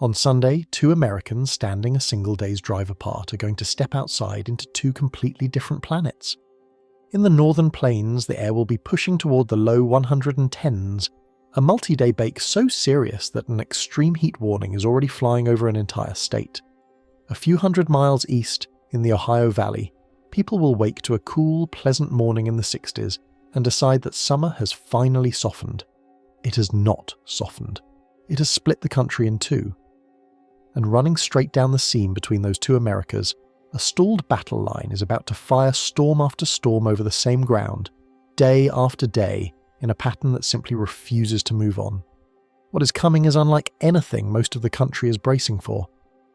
On Sunday, two Americans standing a single day's drive apart are going to step outside into two completely different planets. In the northern plains, the air will be pushing toward the low 110s, a multi-day bake so serious that an extreme heat warning is already flying over an entire state. A few hundred miles east, in the Ohio Valley, people will wake to a cool, pleasant morning in the 60s and decide that summer has finally softened. It has not softened. It has split the country in two. And running straight down the seam between those two Americas, a stalled battle line is about to fire storm after storm over the same ground, day after day, in a pattern that simply refuses to move on. What is coming is unlike anything most of the country is bracing for,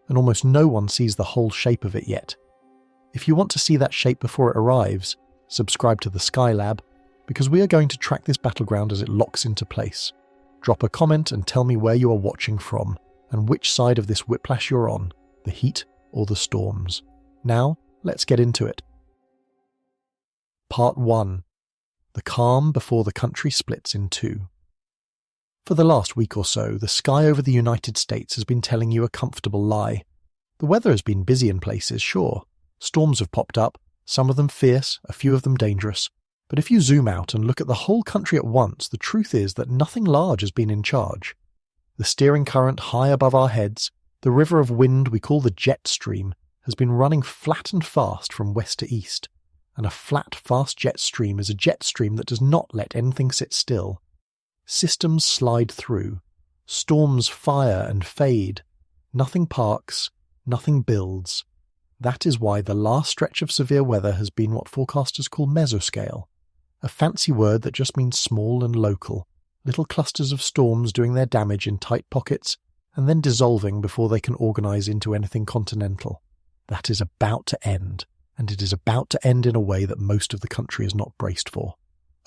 and almost no one sees the whole shape of it yet. If you want to see that shape before it arrives, subscribe to the Sky Lab, because we are going to track this battleground as it locks into place. Drop a comment and tell me where you are watching from, and which side of this whiplash you're on, the heat or the storms. Now, let's get into it. Part 1. The calm before the country splits in two. For the last week or so, the sky over the United States has been telling you a comfortable lie. The weather has been busy in places, sure. Storms have popped up, some of them fierce, a few of them dangerous. But if you zoom out and look at the whole country at once, the truth is that nothing large has been in charge. The steering current high above our heads, the river of wind we call the jet stream, has been running flat and fast from west to east. And a flat, fast jet stream is a jet stream that does not let anything sit still. Systems slide through. Storms fire and fade. Nothing parks. Nothing builds. That is why the last stretch of severe weather has been what forecasters call mesoscale, a fancy word that just means small and local, little clusters of storms doing their damage in tight pockets and then dissolving before they can organize into anything continental. That is about to end, and it is about to end in a way that most of the country is not braced for.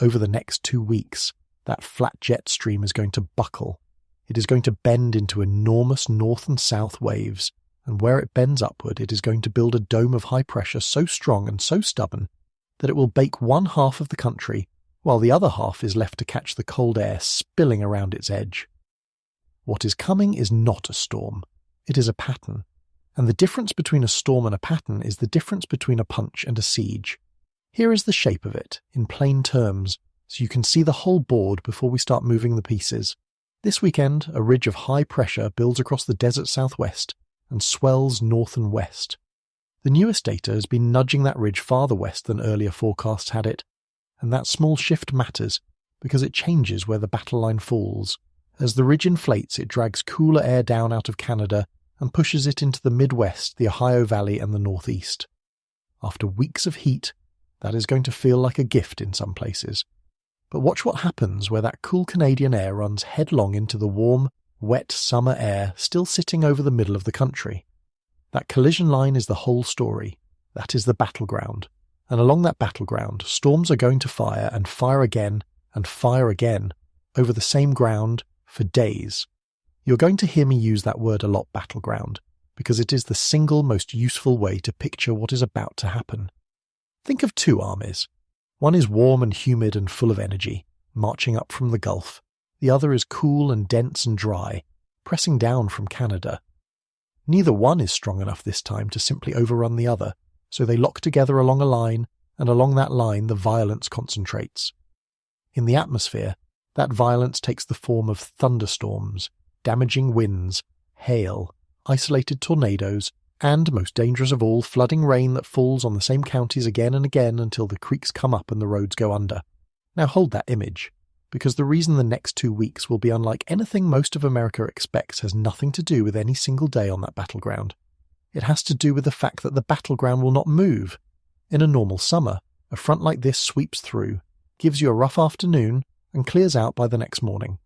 Over the next 2 weeks, that flat jet stream is going to buckle. It is going to bend into enormous north and south waves, and where it bends upward, it is going to build a dome of high pressure so strong and so stubborn that it will bake one half of the country, while the other half is left to catch the cold air spilling around its edge. What is coming is not a storm. It is a pattern. And the difference between a storm and a pattern is the difference between a punch and a siege. Here is the shape of it, in plain terms, so you can see the whole board before we start moving the pieces. This weekend, a ridge of high pressure builds across the desert southwest and swells north and west. The newest data has been nudging that ridge farther west than earlier forecasts had it, and that small shift matters because it changes where the battle line falls. As the ridge inflates, it drags cooler air down out of Canada and pushes it into the Midwest, the Ohio Valley, and the Northeast. After weeks of heat, that is going to feel like a gift in some places. But watch what happens where that cool Canadian air runs headlong into the warm, wet summer air still sitting over the middle of the country. That collision line is the whole story. That is the battleground. And along that battleground, storms are going to fire again and fire again over the same ground for days. You're going to hear me use that word a lot, battleground, because it is the single most useful way to picture what is about to happen. Think of two armies. One is warm and humid and full of energy, marching up from the Gulf. The other is cool and dense and dry, pressing down from Canada. Neither one is strong enough this time to simply overrun the other, so they lock together along a line, and along that line the violence concentrates. In the atmosphere, that violence takes the form of thunderstorms, damaging winds, hail, isolated tornadoes, and, most dangerous of all, flooding rain that falls on the same counties again and again until the creeks come up and the roads go under. Now hold that image, because the reason the next 2 weeks will be unlike anything most of America expects has nothing to do with any single day on that battleground. It has to do with the fact that the battleground will not move. In a normal summer, a front like this sweeps through, gives you a rough afternoon, and clears out by the next morning.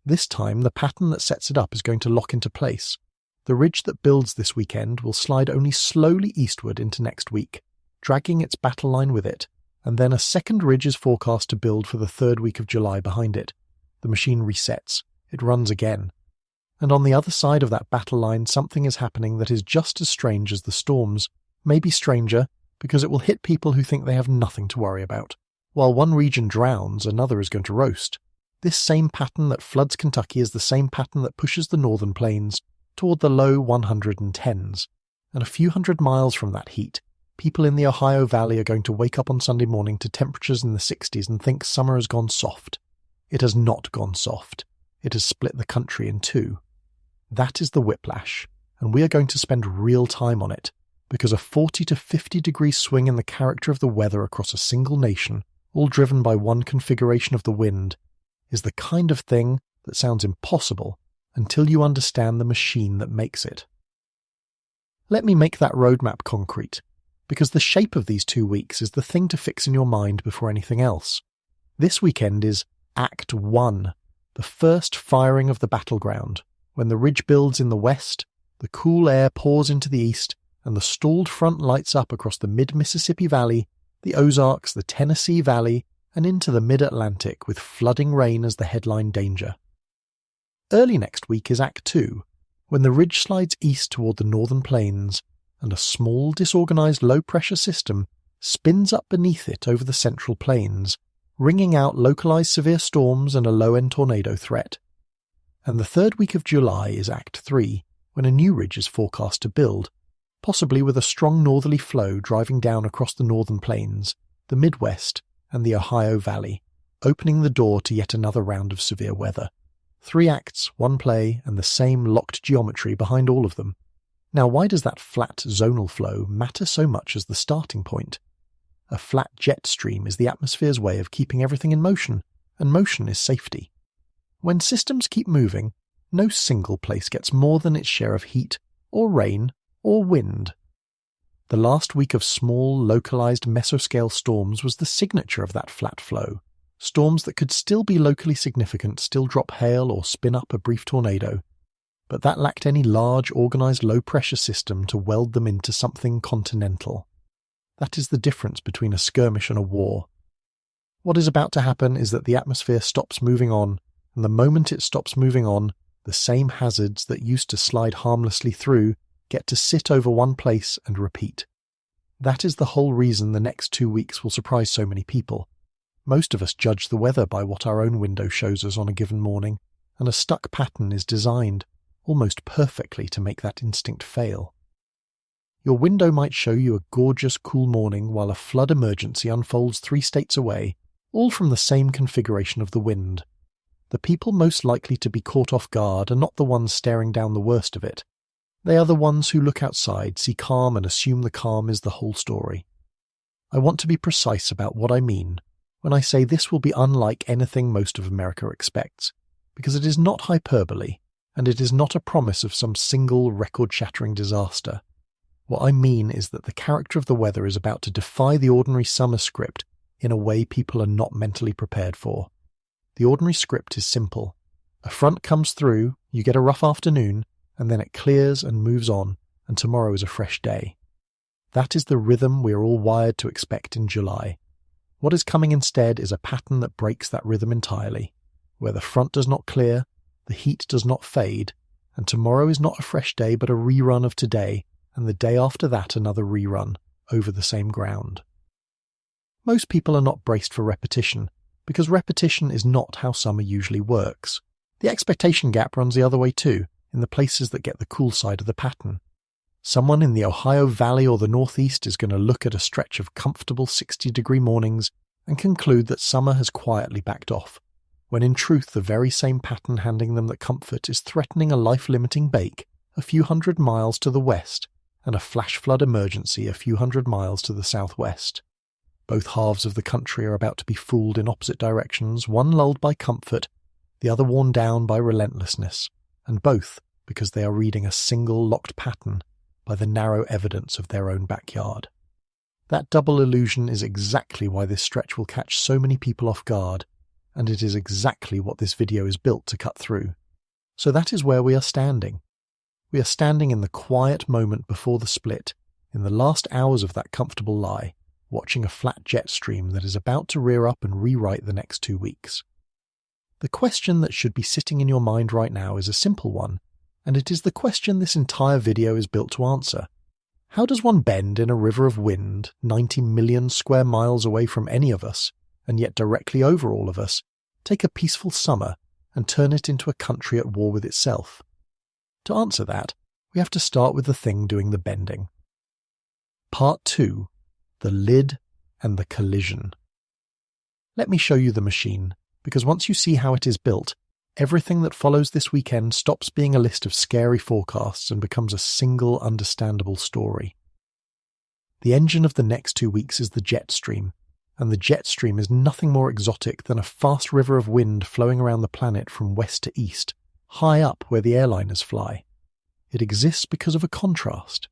This time, the pattern that sets it up is going to lock into place. The ridge that builds this weekend will slide only slowly eastward into next week, dragging its battle line with it, and then a second ridge is forecast to build for the third week of July behind it. The machine resets. It runs again. And on the other side of that battle line, something is happening that is just as strange as the storms, maybe stranger, because it will hit people who think they have nothing to worry about. While one region drowns, another is going to roast. This same pattern that floods Kentucky is the same pattern that pushes the northern plains, toward the low 110s, and a few hundred miles from that heat, people in the Ohio Valley are going to wake up on Sunday morning to temperatures in the 60s and think summer has gone soft. It has not gone soft. It has split the country in two. That is the whiplash, and we are going to spend real time on it, because a 40 to 50 degree swing in the character of the weather across a single nation, all driven by one configuration of the wind, is the kind of thing that sounds impossible until you understand the machine that makes it. Let me make that roadmap concrete, because the shape of these 2 weeks is the thing to fix in your mind before anything else. This weekend is Act 1, the first firing of the battleground, when the ridge builds in the west, the cool air pours into the east, and the stalled front lights up across the mid-Mississippi Valley, the Ozarks, the Tennessee Valley, and into the mid-Atlantic with flooding rain as the headline danger. Early next week is Act 2, when the ridge slides east toward the northern plains, and a small, disorganized low-pressure system spins up beneath it over the central plains, ringing out localized severe storms and a low-end tornado threat. And the third week of July is Act 3, when a new ridge is forecast to build, possibly with a strong northerly flow driving down across the northern plains, the Midwest, and the Ohio Valley, opening the door to yet another round of severe weather. 3 acts, 1 play, and the same locked geometry behind all of them. Now, why does that flat zonal flow matter so much as the starting point? A flat jet stream is the atmosphere's way of keeping everything in motion, and motion is safety. When systems keep moving, no single place gets more than its share of heat, or rain, or wind. The last week of small, localized mesoscale storms was the signature of that flat flow. Storms that could still be locally significant, still drop hail or spin up a brief tornado, but that lacked any large, organized low-pressure system to weld them into something continental. That is the difference between a skirmish and a war. What is about to happen is that the atmosphere stops moving on, and the moment it stops moving on, the same hazards that used to slide harmlessly through get to sit over one place and repeat. That is the whole reason the next 2 weeks will surprise so many people. Most of us judge the weather by what our own window shows us on a given morning, and a stuck pattern is designed almost perfectly to make that instinct fail. Your window might show you a gorgeous, cool morning while a flood emergency unfolds 3 states away, all from the same configuration of the wind. The people most likely to be caught off guard are not the ones staring down the worst of it. They are the ones who look outside, see calm, and assume the calm is the whole story. I want to be precise about what I mean when I say this will be unlike anything most of America expects, because it is not hyperbole, and it is not a promise of some single record-shattering disaster. What I mean is that the character of the weather is about to defy the ordinary summer script in a way people are not mentally prepared for. The ordinary script is simple. A front comes through, you get a rough afternoon, and then it clears and moves on, and tomorrow is a fresh day. That is the rhythm we are all wired to expect in July. What is coming instead is a pattern that breaks that rhythm entirely, where the front does not clear, the heat does not fade, and tomorrow is not a fresh day but a rerun of today, and the day after that another rerun, over the same ground. Most people are not braced for repetition, because repetition is not how summer usually works. The expectation gap runs the other way too, in the places that get the cool side of the pattern. Someone in the Ohio Valley or the Northeast is going to look at a stretch of comfortable 60-degree mornings and conclude that summer has quietly backed off, when in truth the very same pattern handing them that comfort is threatening a life-limiting bake a few hundred miles to the west and a flash flood emergency a few hundred miles to the southwest. Both halves of the country are about to be fooled in opposite directions, one lulled by comfort, the other worn down by relentlessness, and both because they are reading a single locked pattern by the narrow evidence of their own backyard. That double illusion is exactly why this stretch will catch so many people off guard, and it is exactly what this video is built to cut through. So that is where we are standing. We are standing in the quiet moment before the split, in the last hours of that comfortable lie, watching a flat jet stream that is about to rear up and rewrite the next 2 weeks. The question that should be sitting in your mind right now is a simple one, and it is the question this entire video is built to answer. How does one bend in a river of wind 90 million square miles away from any of us, and yet directly over all of us, take a peaceful summer and turn it into a country at war with itself? To answer that, we have to start with the thing doing the bending. Part 2. The lid and the collision. Let me show you the machine, because once you see how it is built, everything that follows this weekend stops being a list of scary forecasts and becomes a single understandable story. The engine of the next 2 weeks is the jet stream, and the jet stream is nothing more exotic than a fast river of wind flowing around the planet from west to east, high up where the airliners fly. It exists because of a contrast.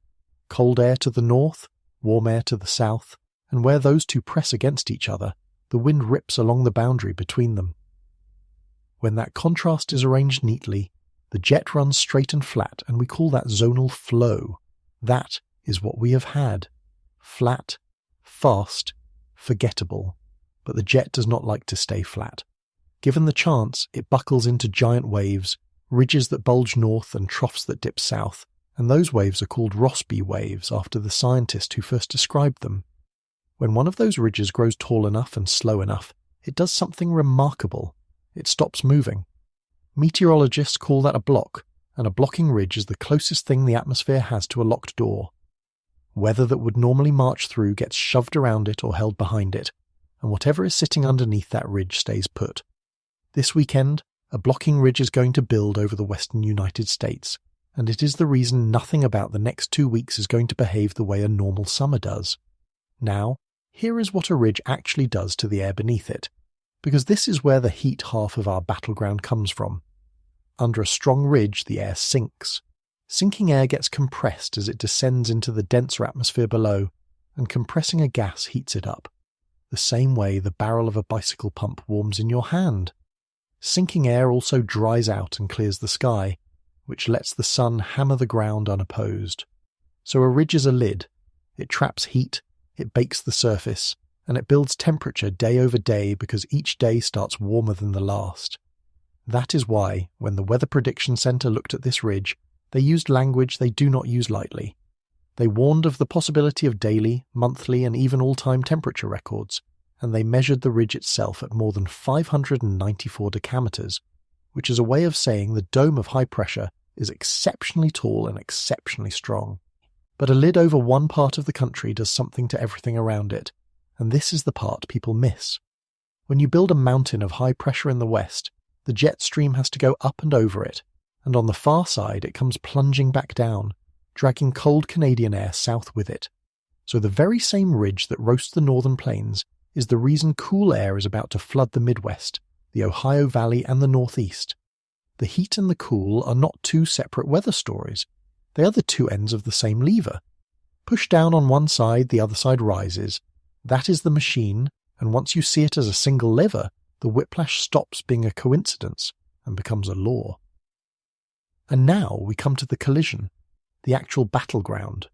Cold air to the north, warm air to the south, and where those two press against each other, the wind rips along the boundary between them. When that contrast is arranged neatly, the jet runs straight and flat, and we call that zonal flow. That is what we have had. Flat, fast, forgettable. But the jet does not like to stay flat. Given the chance, it buckles into giant waves, ridges that bulge north and troughs that dip south, and those waves are called Rossby waves after the scientist who first described them. When one of those ridges grows tall enough and slow enough, it does something remarkable. It stops moving. Meteorologists call that a block, and a blocking ridge is the closest thing the atmosphere has to a locked door. Weather that would normally march through gets shoved around it or held behind it, and whatever is sitting underneath that ridge stays put. This weekend, a blocking ridge is going to build over the western United States, and it is the reason nothing about the next 2 weeks is going to behave the way a normal summer does. Now, here is what a ridge actually does to the air beneath it, because this is where the heat half of our battleground comes from. Under a strong ridge, the air sinks. Sinking air gets compressed as it descends into the denser atmosphere below, and compressing a gas heats it up, the same way the barrel of a bicycle pump warms in your hand. Sinking air also dries out and clears the sky, which lets the sun hammer the ground unopposed. So a ridge is a lid. It traps heat, it bakes the surface, and it builds temperature day over day because each day starts warmer than the last. That is why, when the Weather Prediction Center looked at this ridge, they used language they do not use lightly. They warned of the possibility of daily, monthly, and even all-time temperature records, and they measured the ridge itself at more than 594 decameters, which is a way of saying the dome of high pressure is exceptionally tall and exceptionally strong. But a lid over one part of the country does something to everything around it, and this is the part people miss. When you build a mountain of high pressure in the west, the jet stream has to go up and over it, and on the far side it comes plunging back down, dragging cold Canadian air south with it. So the very same ridge that roasts the northern plains is the reason cool air is about to flood the Midwest, the Ohio Valley and the Northeast. The heat and the cool are not two separate weather stories. They are the two ends of the same lever. Push down on one side, the other side rises. That is the machine, and once you see it as a single lever, the whiplash stops being a coincidence and becomes a law. And now we come to the collision, the actual battleground.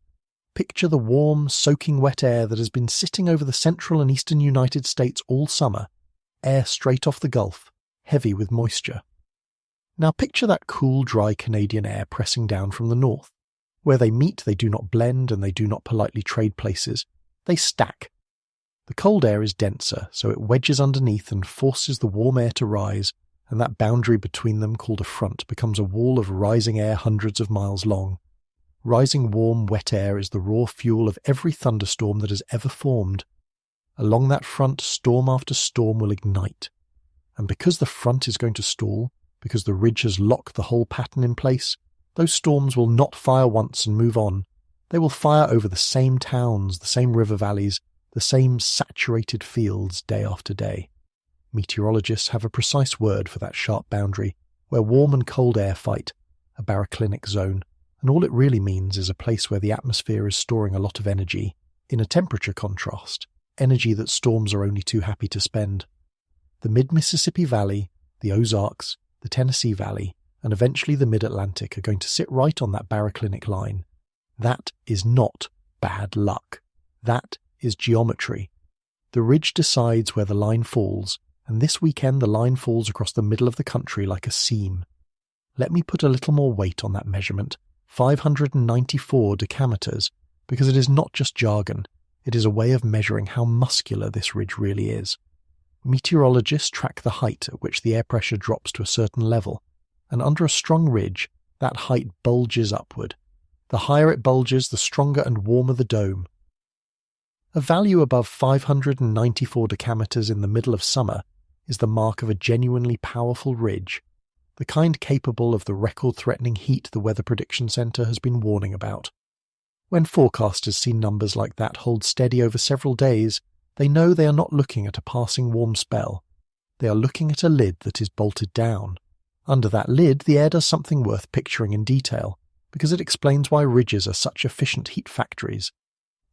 Picture the warm, soaking wet air that has been sitting over the central and eastern United States all summer, air straight off the Gulf, heavy with moisture. Now picture that cool, dry Canadian air pressing down from the north. Where they meet, they do not blend and they do not politely trade places. They stack. The cold air is denser, so it wedges underneath and forces the warm air to rise, and that boundary between them, called a front, becomes a wall of rising air hundreds of miles long. Rising warm, wet air is the raw fuel of every thunderstorm that has ever formed. Along that front, storm after storm will ignite. And because the front is going to stall, because the ridge has locked the whole pattern in place, those storms will not fire once and move on. They will fire over the same towns, the same river valleys, the same saturated fields day after day. Meteorologists have a precise word for that sharp boundary, where warm and cold air fight, a baroclinic zone, and all it really means is a place where the atmosphere is storing a lot of energy, in a temperature contrast, energy that storms are only too happy to spend. The mid-Mississippi Valley, the Ozarks, the Tennessee Valley, and eventually the Mid-Atlantic are going to sit right on that baroclinic line. That is not bad luck. That is geometry. The ridge decides where the line falls, and this weekend the line falls across the middle of the country like a seam. Let me put a little more weight on that measurement, 594 decameters, because it is not just jargon, it is a way of measuring how muscular this ridge really is. Meteorologists track the height at which the air pressure drops to a certain level, and under a strong ridge, that height bulges upward. The higher it bulges, the stronger and warmer the dome. A value above 594 decameters in the middle of summer is the mark of a genuinely powerful ridge, the kind capable of the record-threatening heat the Weather Prediction Centre has been warning about. When forecasters see numbers like that hold steady over several days, they know they are not looking at a passing warm spell. They are looking at a lid that is bolted down. Under that lid, the air does something worth picturing in detail, because it explains why ridges are such efficient heat factories.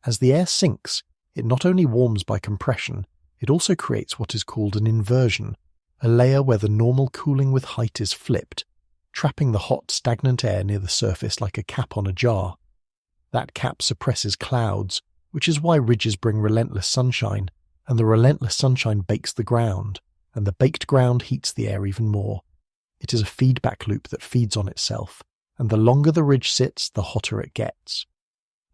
As the air sinks, it not only warms by compression, it also creates what is called an inversion, a layer where the normal cooling with height is flipped, trapping the hot, stagnant air near the surface like a cap on a jar. That cap suppresses clouds, which is why ridges bring relentless sunshine, and the relentless sunshine bakes the ground, and the baked ground heats the air even more. It is a feedback loop that feeds on itself, and the longer the ridge sits, the hotter it gets.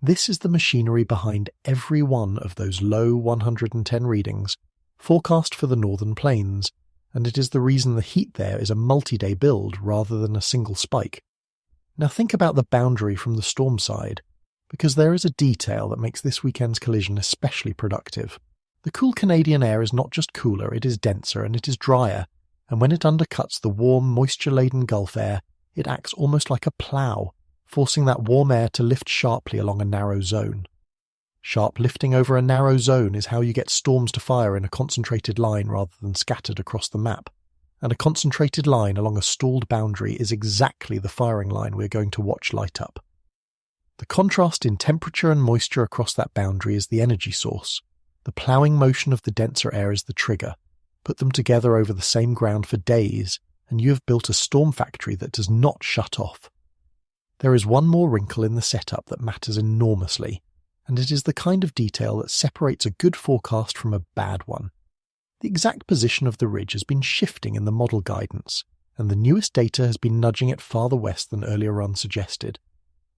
This is the machinery behind every one of those low 110 readings, forecast for the northern plains, and it is the reason the heat there is a multi-day build rather than a single spike. Now think about the boundary from the storm side, because there is a detail that makes this weekend's collision especially productive. The cool Canadian air is not just cooler, it is denser and it is drier, and when it undercuts the warm, moisture-laden Gulf air, it acts almost like a plough, forcing that warm air to lift sharply along a narrow zone. Sharp lifting over a narrow zone is how you get storms to fire in a concentrated line rather than scattered across the map, and a concentrated line along a stalled boundary is exactly the firing line we're going to watch light up. The contrast in temperature and moisture across that boundary is the energy source. The ploughing motion of the denser air is the trigger. Put them together over the same ground for days, and you have built a storm factory that does not shut off. There is one more wrinkle in the setup that matters enormously, and it is the kind of detail that separates a good forecast from a bad one. The exact position of the ridge has been shifting in the model guidance, and the newest data has been nudging it farther west than earlier runs suggested.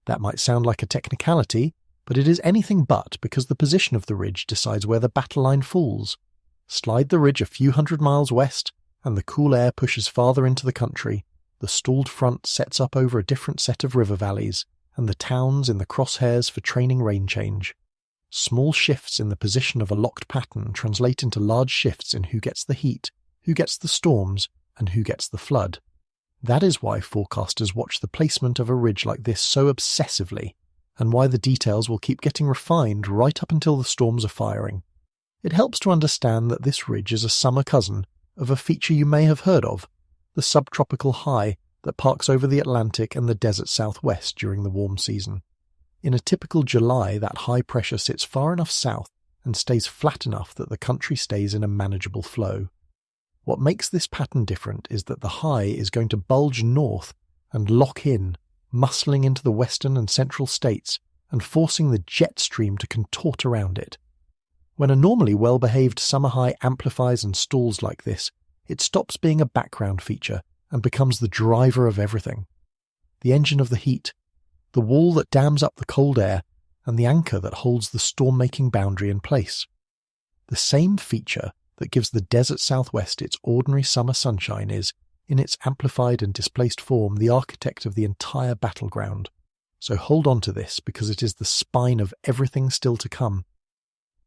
That might sound like a technicality, but it is anything but, because the position of the ridge decides where the battle line falls. Slide the ridge a few hundred miles west, and the cool air pushes farther into the country. The stalled front sets up over a different set of river valleys, and the towns in the crosshairs for training rain change. Small shifts in the position of a locked pattern translate into large shifts in who gets the heat, who gets the storms, and who gets the flood. That is why forecasters watch the placement of a ridge like this so obsessively, and why the details will keep getting refined right up until the storms are firing. It helps to understand that this ridge is a summer cousin of a feature you may have heard of, the subtropical high that parks over the Atlantic and the desert southwest during the warm season. In a typical July, that high pressure sits far enough south and stays flat enough that the country stays in a manageable flow. What makes this pattern different is that the high is going to bulge north and lock in, muscling into the western and central states and forcing the jet stream to contort around it. When a normally well-behaved summer high amplifies and stalls like this, it stops being a background feature and becomes the driver of everything. The engine of the heat, the wall that dams up the cold air, and the anchor that holds the storm-making boundary in place. The same feature that gives the desert southwest its ordinary summer sunshine is, in its amplified and displaced form, the architect of the entire battleground. So hold on to this, because it is the spine of everything still to come.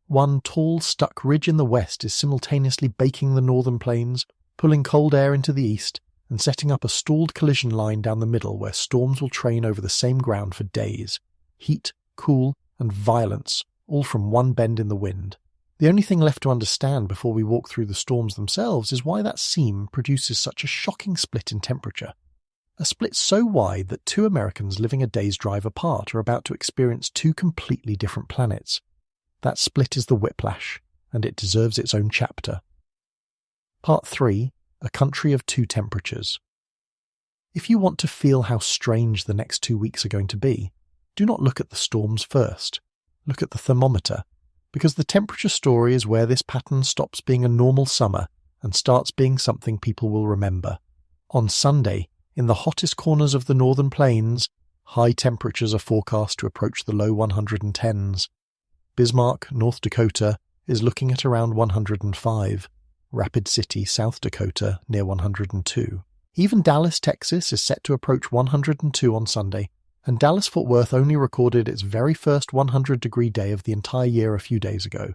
One tall, stuck ridge in the west is simultaneously baking the northern plains, pulling cold air into the east, and setting up a stalled collision line down the middle where storms will train over the same ground for days. Heat, cool, and violence, all from one bend in the wind. The only thing left to understand before we walk through the storms themselves is why that seam produces such a shocking split in temperature. A split so wide that two Americans living a day's drive apart are about to experience two completely different planets. That split is the Whiplash, and it deserves its own chapter. Part 3. A Country of Two Temperatures. If you want to feel how strange the next 2 weeks are going to be, do not look at the storms first. Look at the thermometer, because the temperature story is where this pattern stops being a normal summer and starts being something people will remember. On Sunday, in the hottest corners of the northern plains, high temperatures are forecast to approach the low 110s. Bismarck, North Dakota, is looking at around 105. Rapid City, South Dakota, near 102. Even Dallas, Texas is set to approach 102 on Sunday, and Dallas-Fort Worth only recorded its very first 100-degree day of the entire year a few days ago.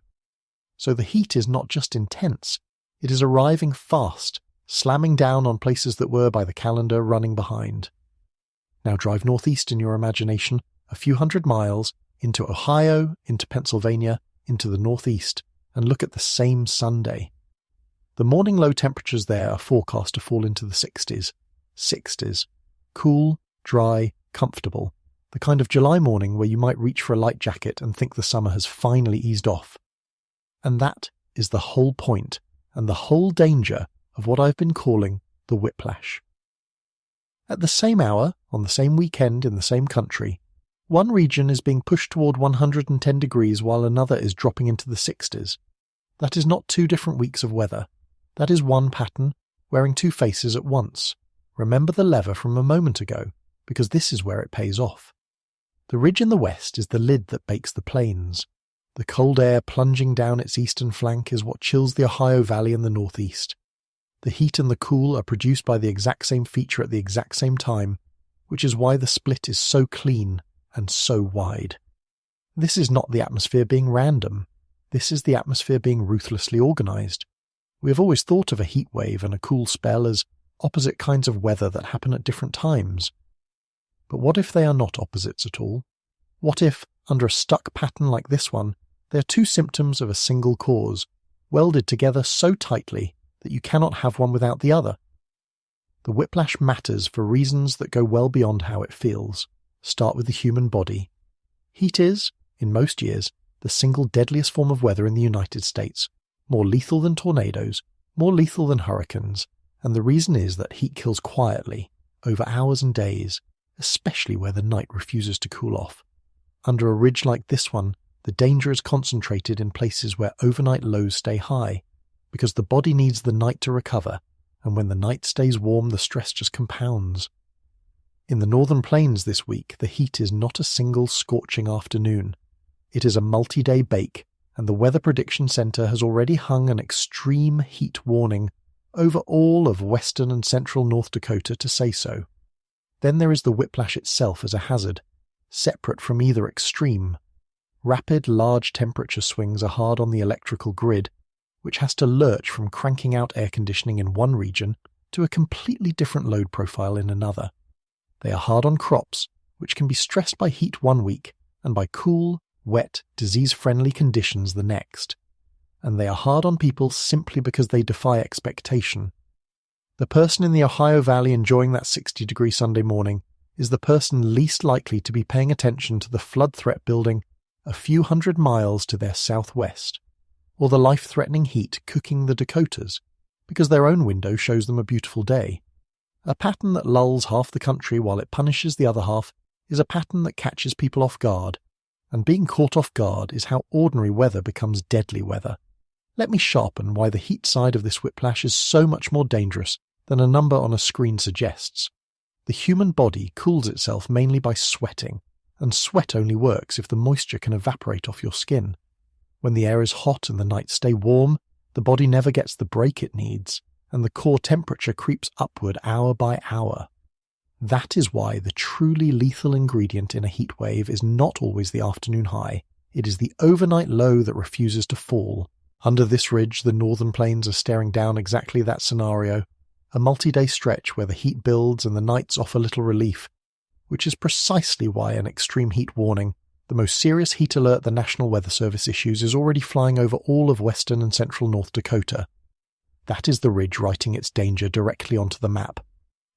So the heat is not just intense, it is arriving fast, slamming down on places that were, by the calendar, running behind. Now drive northeast in your imagination a few hundred miles, into Ohio, into Pennsylvania, into the northeast, and look at the same Sunday. The morning low temperatures there are forecast to fall into the 60s. 60s. Cool, dry, comfortable. The kind of July morning where you might reach for a light jacket and think the summer has finally eased off. And that is the whole point and the whole danger of what I've been calling the whiplash. At the same hour, on the same weekend in the same country, one region is being pushed toward 110 degrees while another is dropping into the 60s. That is not two different weeks of weather. That is one pattern, wearing two faces at once. Remember the lever from a moment ago, because this is where it pays off. The ridge in the west is the lid that bakes the plains. The cold air plunging down its eastern flank is what chills the Ohio Valley in the northeast. The heat and the cool are produced by the exact same feature at the exact same time, which is why the split is so clean and so wide. This is not the atmosphere being random. This is the atmosphere being ruthlessly organized. We have always thought of a heat wave and a cool spell as opposite kinds of weather that happen at different times. But what if they are not opposites at all? What if, under a stuck pattern like this one, they are two symptoms of a single cause, welded together so tightly that you cannot have one without the other? The whiplash matters for reasons that go well beyond how it feels. Start with the human body. Heat is, in most years, the single deadliest form of weather in the United States, more lethal than tornadoes, more lethal than hurricanes, and the reason is that heat kills quietly, over hours and days, especially where the night refuses to cool off. Under a ridge like this one, the danger is concentrated in places where overnight lows stay high, because the body needs the night to recover, and when the night stays warm the stress just compounds. In the northern plains this week, the heat is not a single scorching afternoon. It is a multi-day bake, and the Weather Prediction Center has already hung an extreme heat warning over all of western and central North Dakota to say so. Then there is the whiplash itself as a hazard, separate from either extreme. Rapid, large temperature swings are hard on the electrical grid, which has to lurch from cranking out air conditioning in one region to a completely different load profile in another. They are hard on crops, which can be stressed by heat one week and by cool, wet, disease-friendly conditions the next. And they are hard on people simply because they defy expectation. The person in the Ohio Valley enjoying that 60-degree Sunday morning is the person least likely to be paying attention to the flood threat building a few hundred miles to their southwest, or the life-threatening heat cooking the Dakotas, because their own window shows them a beautiful day. A pattern that lulls half the country while it punishes the other half is a pattern that catches people off guard, and being caught off guard is how ordinary weather becomes deadly weather. Let me sharpen why the heat side of this whiplash is so much more dangerous than a number on a screen suggests. The human body cools itself mainly by sweating, and sweat only works if the moisture can evaporate off your skin. When the air is hot and the nights stay warm, the body never gets the break it needs, and the core temperature creeps upward hour by hour. That is why the truly lethal ingredient in a heat wave is not always the afternoon high. It is the overnight low that refuses to fall. Under this ridge, the northern plains are staring down exactly that scenario, a multi-day stretch where the heat builds and the nights offer little relief, which is precisely why an extreme heat warning, the most serious heat alert the National Weather Service issues, is already flying over all of western and central North Dakota. That is the ridge writing its danger directly onto the map.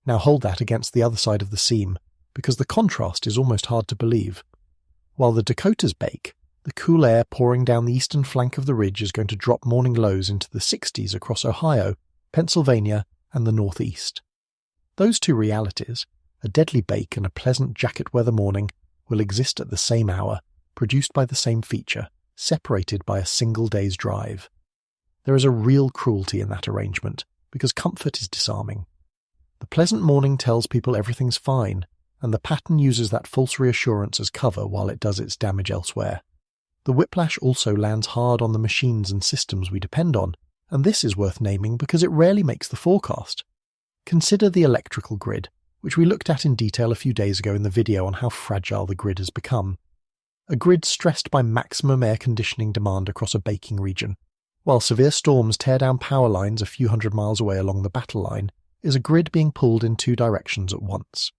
Now hold that against the other side of the seam, because the contrast is almost hard to believe. While the Dakotas bake, the cool air pouring down the eastern flank of the ridge is going to drop morning lows into the 60s across Ohio, Pennsylvania, and the northeast. Those two realities, a deadly bake and a pleasant jacket weather morning, will exist at the same hour, produced by the same feature, separated by a single day's drive. There is a real cruelty in that arrangement, because comfort is disarming. The pleasant morning tells people everything's fine, and the pattern uses that false reassurance as cover while it does its damage elsewhere. The whiplash also lands hard on the machines and systems we depend on, and this is worth naming because it rarely makes the forecast. Consider the electrical grid, which we looked at in detail a few days ago in the video on how fragile the grid has become. A grid stressed by maximum air conditioning demand across a baking region, while severe storms tear down power lines a few hundred miles away along the battle line, is a grid being pulled in two directions at once.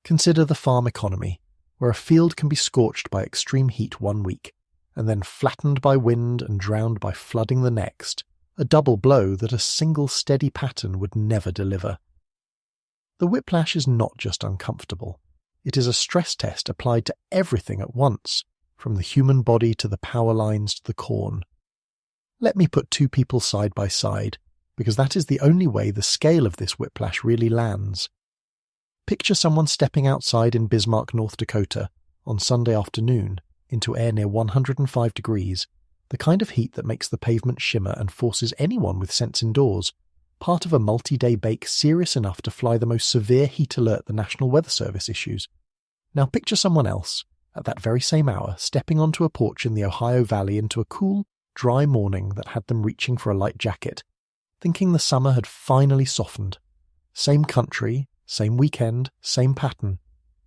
Consider the farm economy, where a field can be scorched by extreme heat one week, and then flattened by wind and drowned by flooding the next, a double blow that a single steady pattern would never deliver. The whiplash is not just uncomfortable. It is a stress test applied to everything at once, from the human body to the power lines to the corn. Let me put two people side by side, because that is the only way the scale of this whiplash really lands. Picture someone stepping outside in Bismarck, North Dakota, on Sunday afternoon, into air near 105 degrees, the kind of heat that makes the pavement shimmer and forces anyone with sense indoors, part of a multi-day bake serious enough to fly the most severe heat alert the National Weather Service issues. Now picture someone else, at that very same hour, stepping onto a porch in the Ohio Valley into a cool, dry morning that had them reaching for a light jacket, thinking the summer had finally softened. Same country, same weekend, same pattern.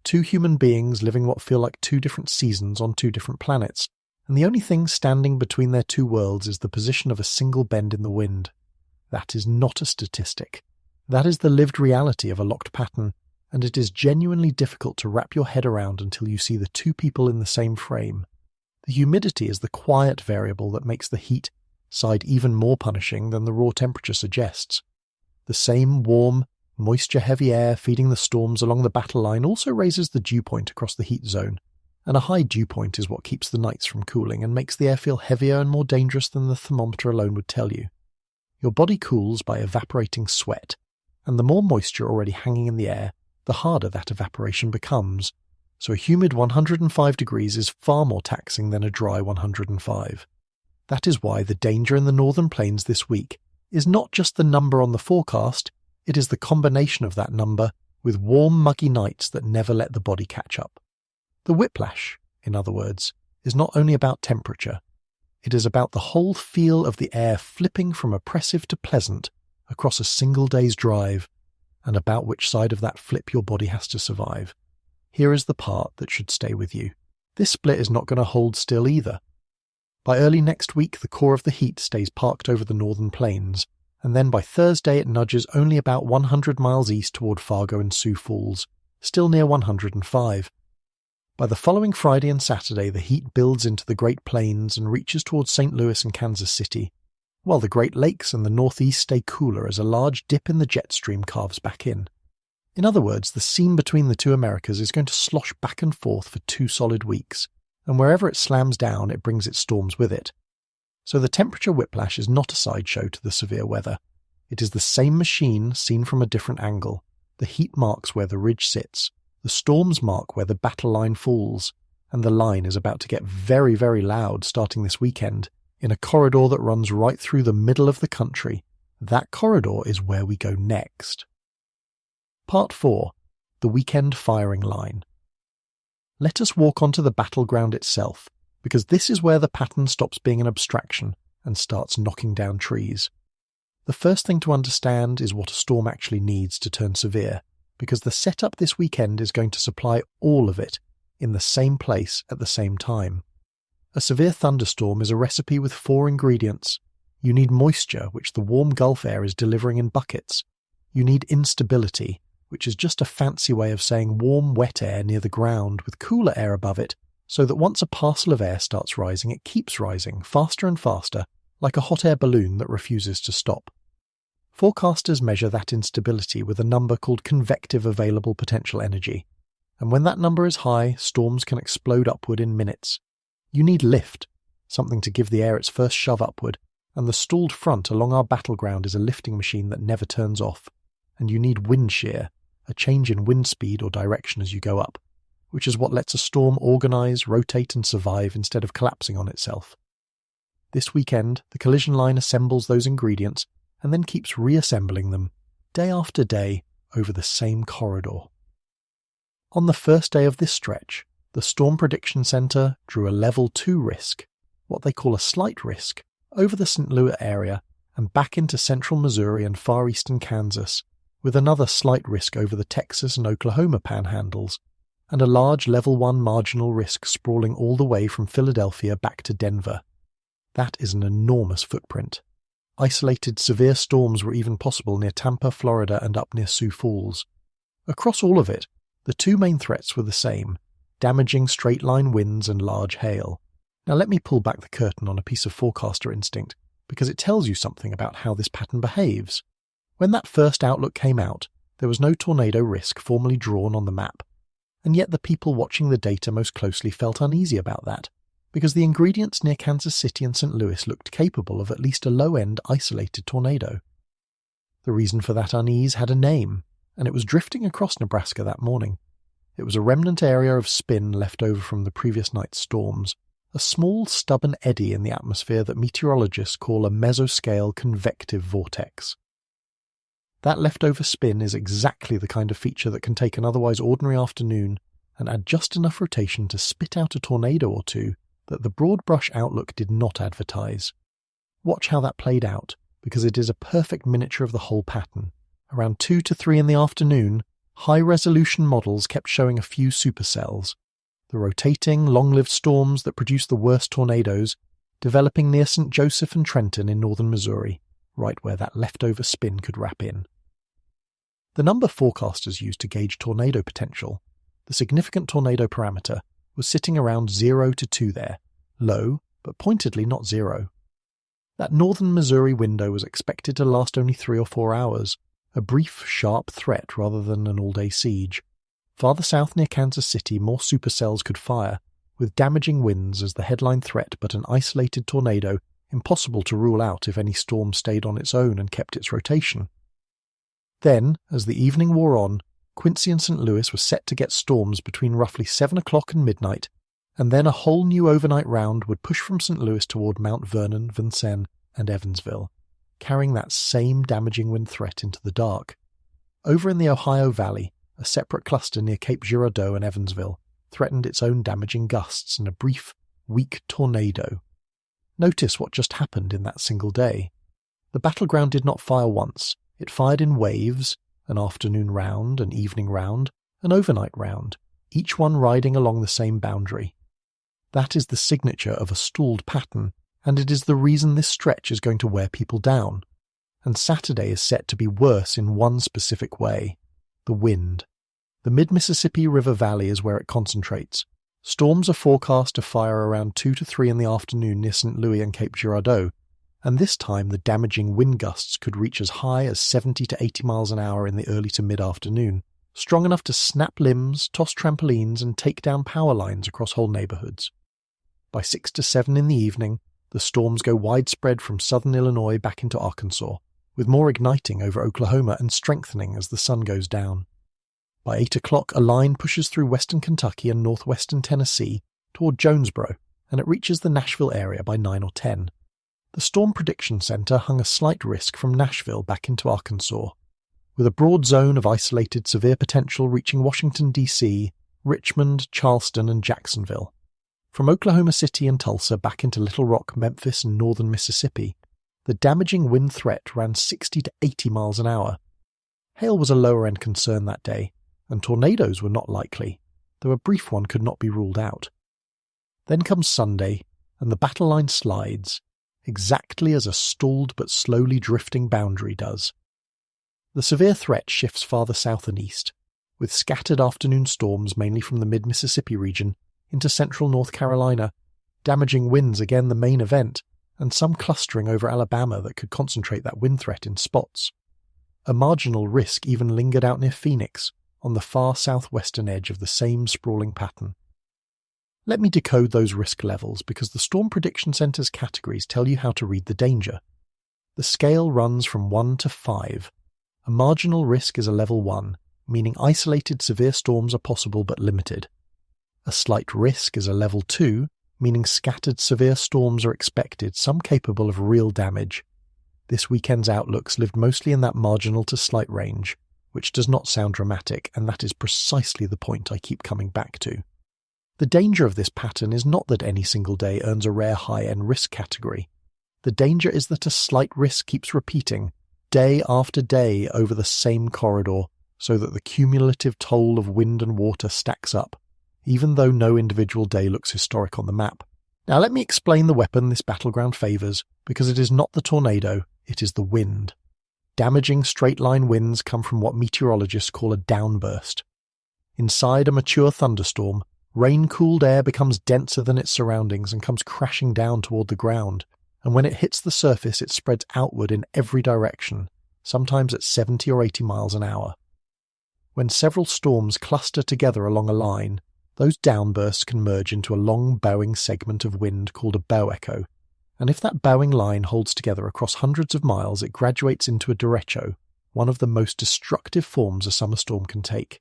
Two human beings living what feel like two different seasons on two different planets, and the only thing standing between their two worlds is the position of a single bend in the wind. That is not a statistic. That is the lived reality of a locked pattern, and it is genuinely difficult to wrap your head around until you see the two people in the same frame. The humidity is the quiet variable that makes the heat side even more punishing than the raw temperature suggests. The same warm, moisture-heavy air feeding the storms along the battle line also raises the dew point across the heat zone, and a high dew point is what keeps the nights from cooling and makes the air feel heavier and more dangerous than the thermometer alone would tell you. Your body cools by evaporating sweat, and the more moisture already hanging in the air, the harder that evaporation becomes, so a humid 105 degrees is far more taxing than a dry 105. That is why the danger in the northern plains this week is not just the number on the forecast, it is the combination of that number with warm, muggy nights that never let the body catch up. The whiplash, in other words, is not only about temperature. It is about the whole feel of the air flipping from oppressive to pleasant across a single day's drive, and about which side of that flip your body has to survive. Here is the part that should stay with you. This split is not going to hold still either. By early next week, the core of the heat stays parked over the northern plains, and then by Thursday it nudges only about 100 miles east toward Fargo and Sioux Falls, still near 105. By the following Friday and Saturday, the heat builds into the Great Plains and reaches towards St. Louis and Kansas City, while the Great Lakes and the Northeast stay cooler as a large dip in the jet stream carves back in. In other words, the seam between the two Americas is going to slosh back and forth for 2 solid weeks, and wherever it slams down, it brings its storms with it. So the temperature whiplash is not a sideshow to the severe weather. It is the same machine seen from a different angle. The heat marks where the ridge sits. The storms mark where the battle line falls, and the line is about to get very, very loud starting this weekend, in a corridor that runs right through the middle of the country. That corridor is where we go next. Part 4. The Weekend Firing Line. Let us walk onto the battleground itself, because this is where the pattern stops being an abstraction and starts knocking down trees. The first thing to understand is what a storm actually needs to turn severe, because the setup this weekend is going to supply all of it in the same place at the same time. A severe thunderstorm is a recipe with 4 ingredients. You need moisture, which the warm Gulf air is delivering in buckets. You need instability, which is just a fancy way of saying warm, wet air near the ground with cooler air above it, so that once a parcel of air starts rising, it keeps rising faster and faster, like a hot air balloon that refuses to stop. Forecasters measure that instability with a number called convective available potential energy, and when that number is high, storms can explode upward in minutes. You need lift, something to give the air its first shove upward, and the stalled front along our battleground is a lifting machine that never turns off. And you need wind shear, a change in wind speed or direction as you go up, which is what lets a storm organize, rotate and survive instead of collapsing on itself. This weekend, the collision line assembles those ingredients and then keeps reassembling them, day after day, over the same corridor. On the first day of this stretch, the Storm Prediction Center drew a Level 2 risk, what they call a slight risk, over the St. Louis area and back into central Missouri and far eastern Kansas, with another slight risk over the Texas and Oklahoma panhandles, and a large level 1 marginal risk sprawling all the way from Philadelphia back to Denver. That is an enormous footprint. Isolated severe storms were even possible near Tampa, Florida, and up near Sioux Falls. Across all of it, the two main threats were the same: damaging straight-line winds and large hail. Now let me pull back the curtain on a piece of forecaster instinct, because it tells you something about how this pattern behaves. When that first outlook came out, there was no tornado risk formally drawn on the map, and yet the people watching the data most closely felt uneasy about that, because the ingredients near Kansas City and St. Louis looked capable of at least a low-end isolated tornado. The reason for that unease had a name, and it was drifting across Nebraska that morning. It was a remnant area of spin left over from the previous night's storms, a small stubborn eddy in the atmosphere that meteorologists call a mesoscale convective vortex. That leftover spin is exactly the kind of feature that can take an otherwise ordinary afternoon and add just enough rotation to spit out a tornado or two that the broad brush outlook did not advertise. Watch how that played out, because it is a perfect miniature of the whole pattern. Around 2 to 3 in the afternoon, high-resolution models kept showing a few supercells, the rotating, long-lived storms that produce the worst tornadoes, developing near St. Joseph and Trenton in northern Missouri, right where that leftover spin could wrap in. The number forecasters use to gauge tornado potential, the significant tornado parameter, was sitting around 0 to 2 there, low, but pointedly not 0. That northern Missouri window was expected to last only 3 or 4 hours, a brief, sharp threat rather than an all-day siege. Farther south near Kansas City, more supercells could fire, with damaging winds as the headline threat, but an isolated tornado impossible to rule out if any storm stayed on its own and kept its rotation. Then, as the evening wore on, Quincy and St. Louis were set to get storms between roughly 7 o'clock and midnight, and then a whole new overnight round would push from St. Louis toward Mount Vernon, Vincennes, and Evansville, carrying that same damaging wind threat into the dark. Over in the Ohio Valley, a separate cluster near Cape Girardeau and Evansville threatened its own damaging gusts and a brief, weak tornado. Notice what just happened in that single day. The battleground did not fire once. It fired in waves, an afternoon round, an evening round, an overnight round, each one riding along the same boundary. That is the signature of a stalled pattern, and it is the reason this stretch is going to wear people down. And Saturday is set to be worse in one specific way: the wind. The mid-Mississippi River Valley is where it concentrates. Storms are forecast to fire around 2 to 3 in the afternoon near St. Louis and Cape Girardeau, and this time the damaging wind gusts could reach as high as 70 to 80 miles an hour in the early to mid-afternoon, strong enough to snap limbs, toss trampolines, and take down power lines across whole neighborhoods. By 6 to 7 in the evening, the storms go widespread from southern Illinois back into Arkansas, with more igniting over Oklahoma and strengthening as the sun goes down. By 8 o'clock, a line pushes through western Kentucky and northwestern Tennessee toward Jonesboro, and it reaches the Nashville area by 9 or 10. The Storm Prediction Center hung a slight risk from Nashville back into Arkansas, with a broad zone of isolated severe potential reaching Washington, D.C., Richmond, Charleston, and Jacksonville. From Oklahoma City and Tulsa back into Little Rock, Memphis, and northern Mississippi, the damaging wind threat ran 60 to 80 miles an hour. Hail was a lower-end concern that day, and tornadoes were not likely, though a brief one could not be ruled out. Then comes Sunday, and the battle line slides, exactly as a stalled but slowly drifting boundary does. The severe threat shifts farther south and east, with scattered afternoon storms mainly from the mid-Mississippi region into central North Carolina, damaging winds again the main event, and some clustering over Alabama that could concentrate that wind threat in spots. A marginal risk even lingered out near Phoenix, on the far southwestern edge of the same sprawling pattern. Let me decode those risk levels, because the Storm Prediction Center's categories tell you how to read the danger. The scale runs from 1 to 5. A marginal risk is a level 1, meaning isolated severe storms are possible but limited. A slight risk is a level 2, meaning scattered severe storms are expected, some capable of real damage. This weekend's outlooks lived mostly in that marginal to slight range, which does not sound dramatic, and that is precisely the point I keep coming back to. The danger of this pattern is not that any single day earns a rare high-end risk category. The danger is that a slight risk keeps repeating, day after day over the same corridor so that the cumulative toll of wind and water stacks up, even though no individual day looks historic on the map. Now let me explain the weapon this battleground favours, because it is not the tornado, it is the wind. Damaging straight-line winds come from what meteorologists call a downburst. Inside a mature thunderstorm, rain-cooled air becomes denser than its surroundings and comes crashing down toward the ground, and when it hits the surface it spreads outward in every direction, sometimes at 70 or 80 miles an hour. When several storms cluster together along a line, those downbursts can merge into a long bowing segment of wind called a bow echo, and if that bowing line holds together across hundreds of miles, it graduates into a derecho, one of the most destructive forms a summer storm can take.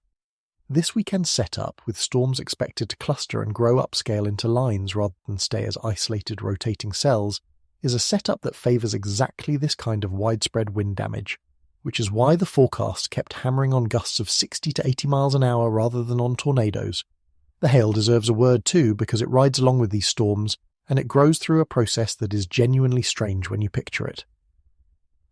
This weekend setup, with storms expected to cluster and grow upscale into lines rather than stay as isolated rotating cells, is a setup that favours exactly this kind of widespread wind damage, which is why the forecast kept hammering on gusts of 60 to 80 miles an hour rather than on tornadoes. The hail deserves a word too, because it rides along with these storms, and it grows through a process that is genuinely strange when you picture it.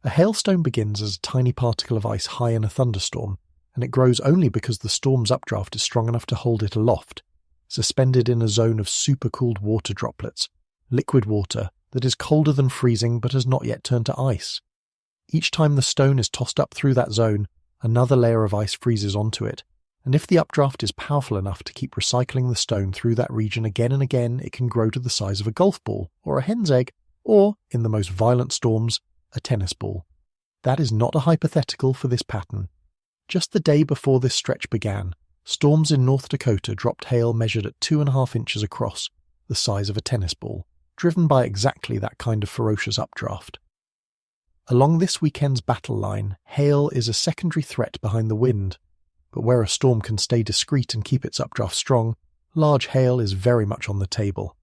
A hailstone begins as a tiny particle of ice high in a thunderstorm, and it grows only because the storm's updraft is strong enough to hold it aloft, suspended in a zone of supercooled water droplets, liquid water that is colder than freezing but has not yet turned to ice. Each time the stone is tossed up through that zone, another layer of ice freezes onto it, and if the updraft is powerful enough to keep recycling the stone through that region again and again, it can grow to the size of a golf ball, or a hen's egg, or, in the most violent storms, a tennis ball. That is not a hypothetical for this pattern. Just the day before this stretch began, storms in North Dakota dropped hail measured at 2.5 inches across, the size of a tennis ball, driven by exactly that kind of ferocious updraft. Along this weekend's battle line, hail is a secondary threat behind the wind. But where a storm can stay discreet and keep its updraft strong, large hail is very much on the table.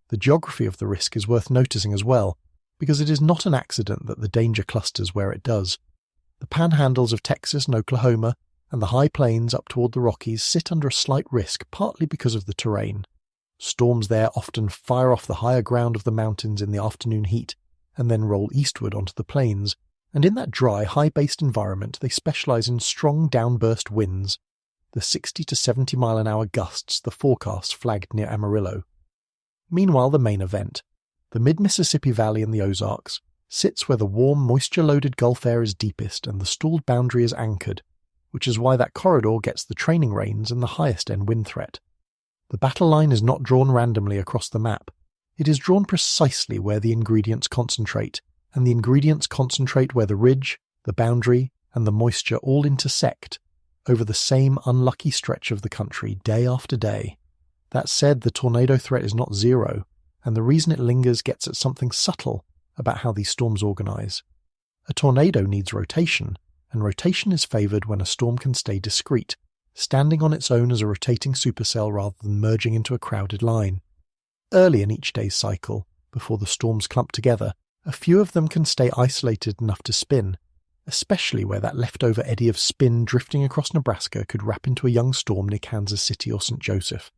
The geography of the risk is worth noticing as well, because it is not an accident that the danger clusters where it does. The panhandles of Texas and Oklahoma and the high plains up toward the Rockies sit under a slight risk partly because of the terrain. Storms there often fire off the higher ground of the mountains in the afternoon heat and then roll eastward onto the plains, and in that dry, high-based environment they specialise in strong downburst winds, the 60 to 70 mile-an-hour gusts the forecast flagged near Amarillo. Meanwhile, the main event, the mid-Mississippi Valley and the Ozarks, sits where the warm, moisture-loaded Gulf air is deepest and the stalled boundary is anchored, which is why that corridor gets the training rains and the highest-end wind threat. The battle line is not drawn randomly across the map. It is drawn precisely where the ingredients concentrate, and the ingredients concentrate where the ridge, the boundary, and the moisture all intersect over the same unlucky stretch of the country day after day. That said, the tornado threat is not zero, and the reason it lingers gets at something subtle about how these storms organise. A tornado needs rotation, and rotation is favoured when a storm can stay discrete, standing on its own as a rotating supercell rather than merging into a crowded line. Early in each day's cycle, before the storms clump together, a few of them can stay isolated enough to spin, especially where that leftover eddy of spin drifting across Nebraska could wrap into a young storm near Kansas City or St. Joseph.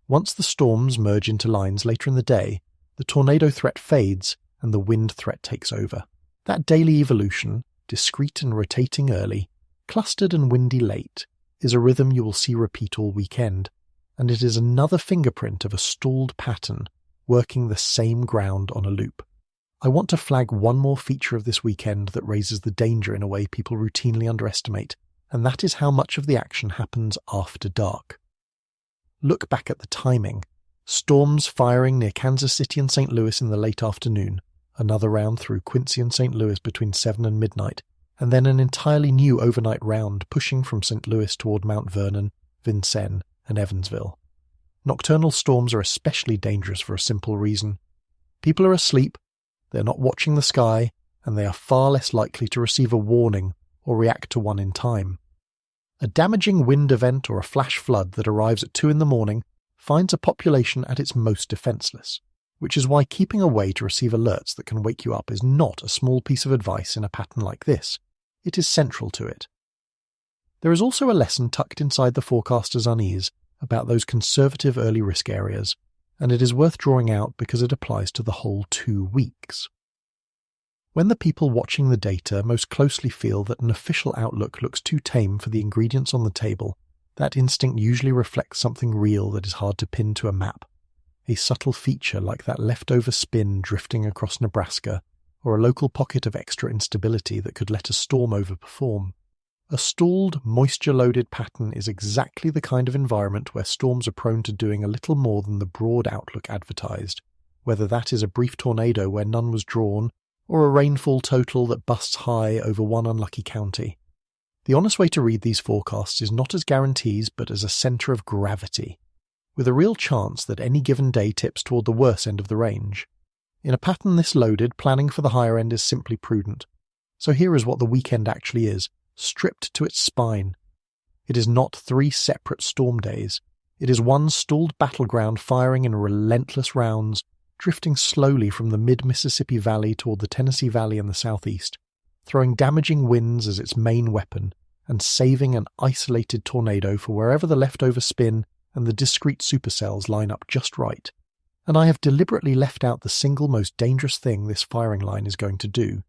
Once the storms merge into lines later in the day, the tornado threat fades and the wind threat takes over. That daily evolution, discrete and rotating early, clustered and windy late, is a rhythm you will see repeat all weekend, and it is another fingerprint of a stalled pattern working the same ground on a loop. I want to flag one more feature of this weekend that raises the danger in a way people routinely underestimate, and that is how much of the action happens after dark. Look back at the timing. Storms firing near Kansas City and St. Louis in the late afternoon, another round through Quincy and St. Louis between 7 and midnight, and then an entirely new overnight round pushing from St. Louis toward Mount Vernon, Vincennes, and Evansville. Nocturnal storms are especially dangerous for a simple reason. People are asleep, they're not watching the sky, and they are far less likely to receive a warning or react to one in time. A damaging wind event or a flash flood that arrives at 2 in the morning finds a population at its most defenceless, which is why keeping away to receive alerts that can wake you up is not a small piece of advice in a pattern like this. It is central to it. There is also a lesson tucked inside the forecaster's unease about those conservative early risk areas, and it is worth drawing out because it applies to the whole 2 weeks. When the people watching the data most closely feel that an official outlook looks too tame for the ingredients on the table, that instinct usually reflects something real that is hard to pin to a map. A subtle feature like that leftover spin drifting across Nebraska, or a local pocket of extra instability that could let a storm overperform. A stalled, moisture-loaded pattern is exactly the kind of environment where storms are prone to doing a little more than the broad outlook advertised, whether that is a brief tornado where none was drawn, or a rainfall total that busts high over one unlucky county. The honest way to read these forecasts is not as guarantees but as a centre of gravity, with a real chance that any given day tips toward the worse end of the range. In a pattern this loaded, planning for the higher end is simply prudent. So here is what the weekend actually is, stripped to its spine. It is not 3 separate storm days. It is one stalled battleground firing in relentless rounds, drifting slowly from the mid-Mississippi Valley toward the Tennessee Valley and the southeast, throwing damaging winds as its main weapon, and saving an isolated tornado for wherever the leftover spin and the discrete supercells line up just right. And I have deliberately left out the single most dangerous thing this firing line is going to do,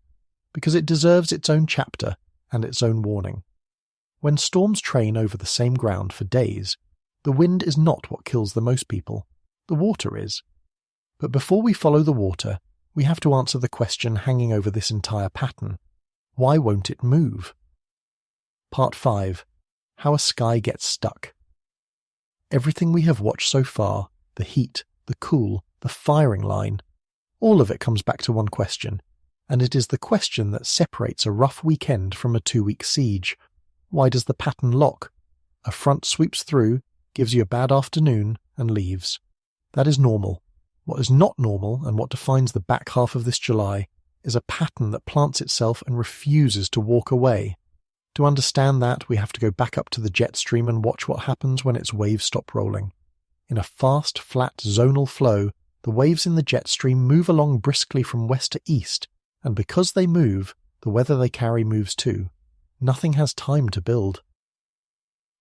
because it deserves its own chapter and its own warning. When storms train over the same ground for days, the wind is not what kills the most people, the water is. But before we follow the water, we have to answer the question hanging over this entire pattern. Why won't it move? Part 5. How a sky gets stuck. Everything we have watched so far, the heat, the cool, the firing line, all of it comes back to one question, and it is the question that separates a rough weekend from a 2-week siege. Why does the pattern lock? A front sweeps through, gives you a bad afternoon, and leaves. That is normal. What is not normal, and what defines the back half of this July, is a pattern that plants itself and refuses to walk away. To understand that, we have to go back up to the jet stream and watch what happens when its waves stop rolling. In a fast, flat, zonal flow, the waves in the jet stream move along briskly from west to east, and because they move, the weather they carry moves too. Nothing has time to build.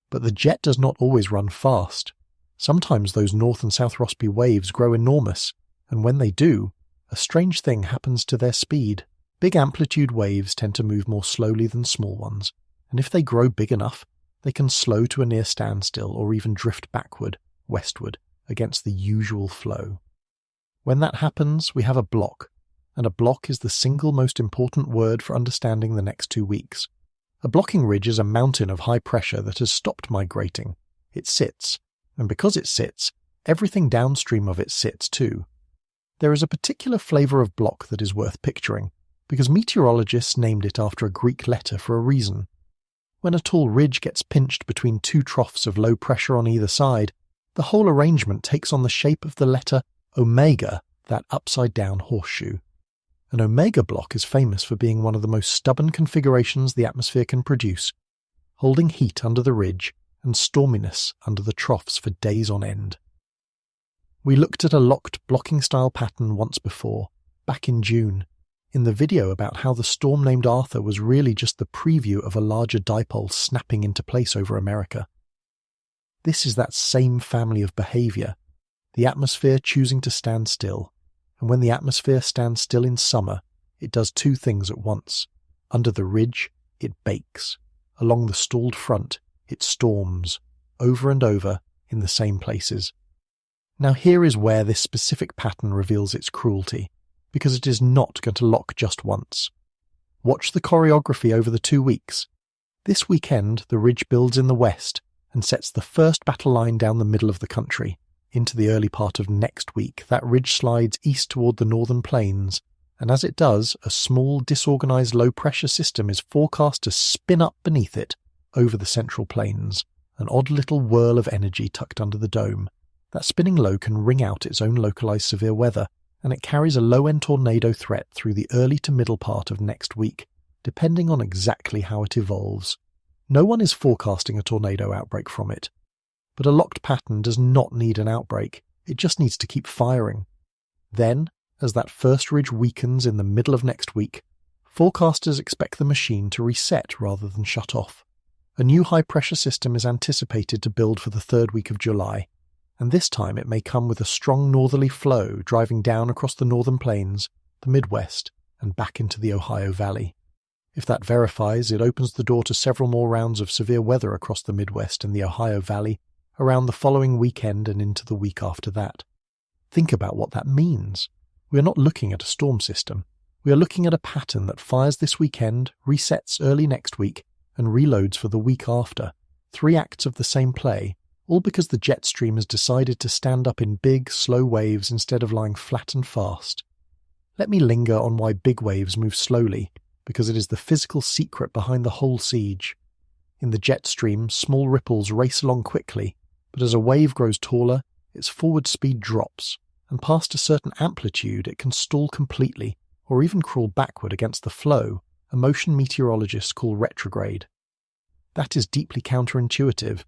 But the jet does not always run fast. Sometimes those North and South Rossby waves grow enormous, and when they do, a strange thing happens to their speed. Big amplitude waves tend to move more slowly than small ones, and if they grow big enough, they can slow to a near standstill or even drift backward, westward, against the usual flow. When that happens, we have a block, and a block is the single most important word for understanding the next 2 weeks. A blocking ridge is a mountain of high pressure that has stopped migrating. It sits, and because it sits, everything downstream of it sits too. There is a particular flavour of block that is worth picturing, because meteorologists named it after a Greek letter for a reason. When a tall ridge gets pinched between 2 troughs of low pressure on either side, the whole arrangement takes on the shape of the letter omega, that upside-down horseshoe. An omega block is famous for being one of the most stubborn configurations the atmosphere can produce, holding heat under the ridge and storminess under the troughs for days on end. We looked at a locked blocking-style pattern once before, back in June, in the video about how the storm named Arthur was really just the preview of a larger dipole snapping into place over America. This is that same family of behaviour, the atmosphere choosing to stand still, and when the atmosphere stands still in summer, it does 2 things at once. Under the ridge, it bakes. Along the stalled front, it storms, over and over, in the same places. Now here is where this specific pattern reveals its cruelty, because it is not going to lock just once. Watch the choreography over the 2 weeks. This weekend, the ridge builds in the west and sets the first battle line down the middle of the country. Into the early part of next week, that ridge slides east toward the northern plains, and as it does, a small, disorganized low-pressure system is forecast to spin up beneath it over the central plains, an odd little whirl of energy tucked under the dome. That spinning low can wring out its own localized severe weather, and it carries a low-end tornado threat through the early to middle part of next week, depending on exactly how it evolves. No one is forecasting a tornado outbreak from it. But a locked pattern does not need an outbreak, it just needs to keep firing. Then, as that first ridge weakens in the middle of next week, forecasters expect the machine to reset rather than shut off. A new high-pressure system is anticipated to build for the 3rd week of July, and this time it may come with a strong northerly flow driving down across the northern plains, the Midwest, and back into the Ohio Valley. If that verifies, it opens the door to several more rounds of severe weather across the Midwest and the Ohio Valley around the following weekend and into the week after that. Think about what that means. We are not looking at a storm system. We are looking at a pattern that fires this weekend, resets early next week, and reloads for the week after. 3 acts of the same play, all because the jet stream has decided to stand up in big, slow waves instead of lying flat and fast. Let me linger on why big waves move slowly, because it is the physical secret behind the whole siege. In the jet stream, small ripples race along quickly, but as a wave grows taller, its forward speed drops, and past a certain amplitude it can stall completely, or even crawl backward against the flow, a motion meteorologists call retrograde. That is deeply counterintuitive.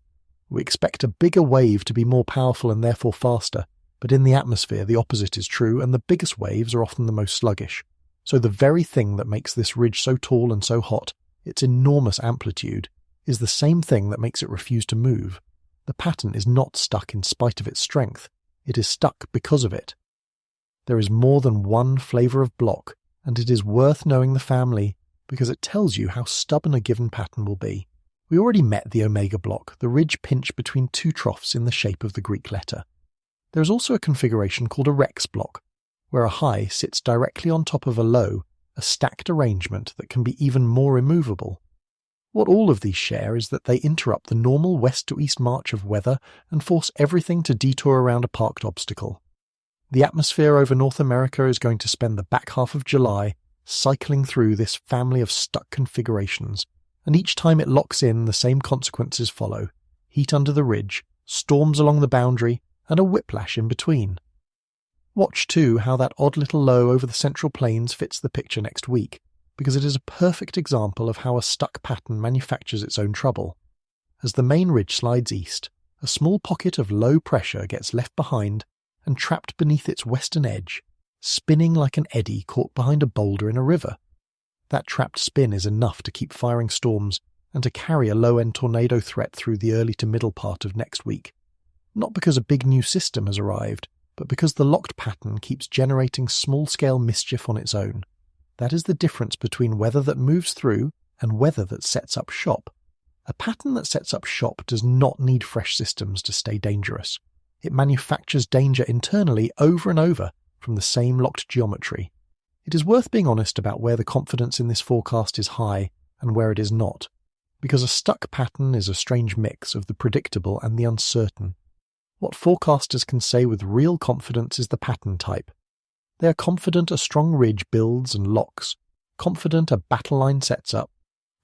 We expect a bigger wave to be more powerful and therefore faster, but in the atmosphere the opposite is true, and the biggest waves are often the most sluggish. So the very thing that makes this ridge so tall and so hot, its enormous amplitude, is the same thing that makes it refuse to move. The pattern is not stuck in spite of its strength. It is stuck because of it. There is more than one flavor of block, and it is worth knowing the family because it tells you how stubborn a given pattern will be. We already met the omega block, the ridge pinch between 2 troughs in the shape of the Greek letter. There is also a configuration called a rex block, where a high sits directly on top of a low, a stacked arrangement that can be even more immovable. What all of these share is that they interrupt the normal west to east march of weather and force everything to detour around a parked obstacle. The atmosphere over North America is going to spend the back half of July cycling through this family of stuck configurations, and each time it locks in, the same consequences follow: heat under the ridge, storms along the boundary, and a whiplash in between. Watch, too, how that odd little low over the Central Plains fits the picture next week, because it is a perfect example of how a stuck pattern manufactures its own trouble. As the main ridge slides east, a small pocket of low pressure gets left behind and trapped beneath its western edge, spinning like an eddy caught behind a boulder in a river. That trapped spin is enough to keep firing storms and to carry a low-end tornado threat through the early to middle part of next week. Not because a big new system has arrived, but because the locked pattern keeps generating small-scale mischief on its own. That is the difference between weather that moves through and weather that sets up shop. A pattern that sets up shop does not need fresh systems to stay dangerous. It manufactures danger internally over and over from the same locked geometry. It is worth being honest about where the confidence in this forecast is high and where it is not, because a stuck pattern is a strange mix of the predictable and the uncertain. What forecasters can say with real confidence is the pattern type. They are confident a strong ridge builds and locks, confident a battle line sets up,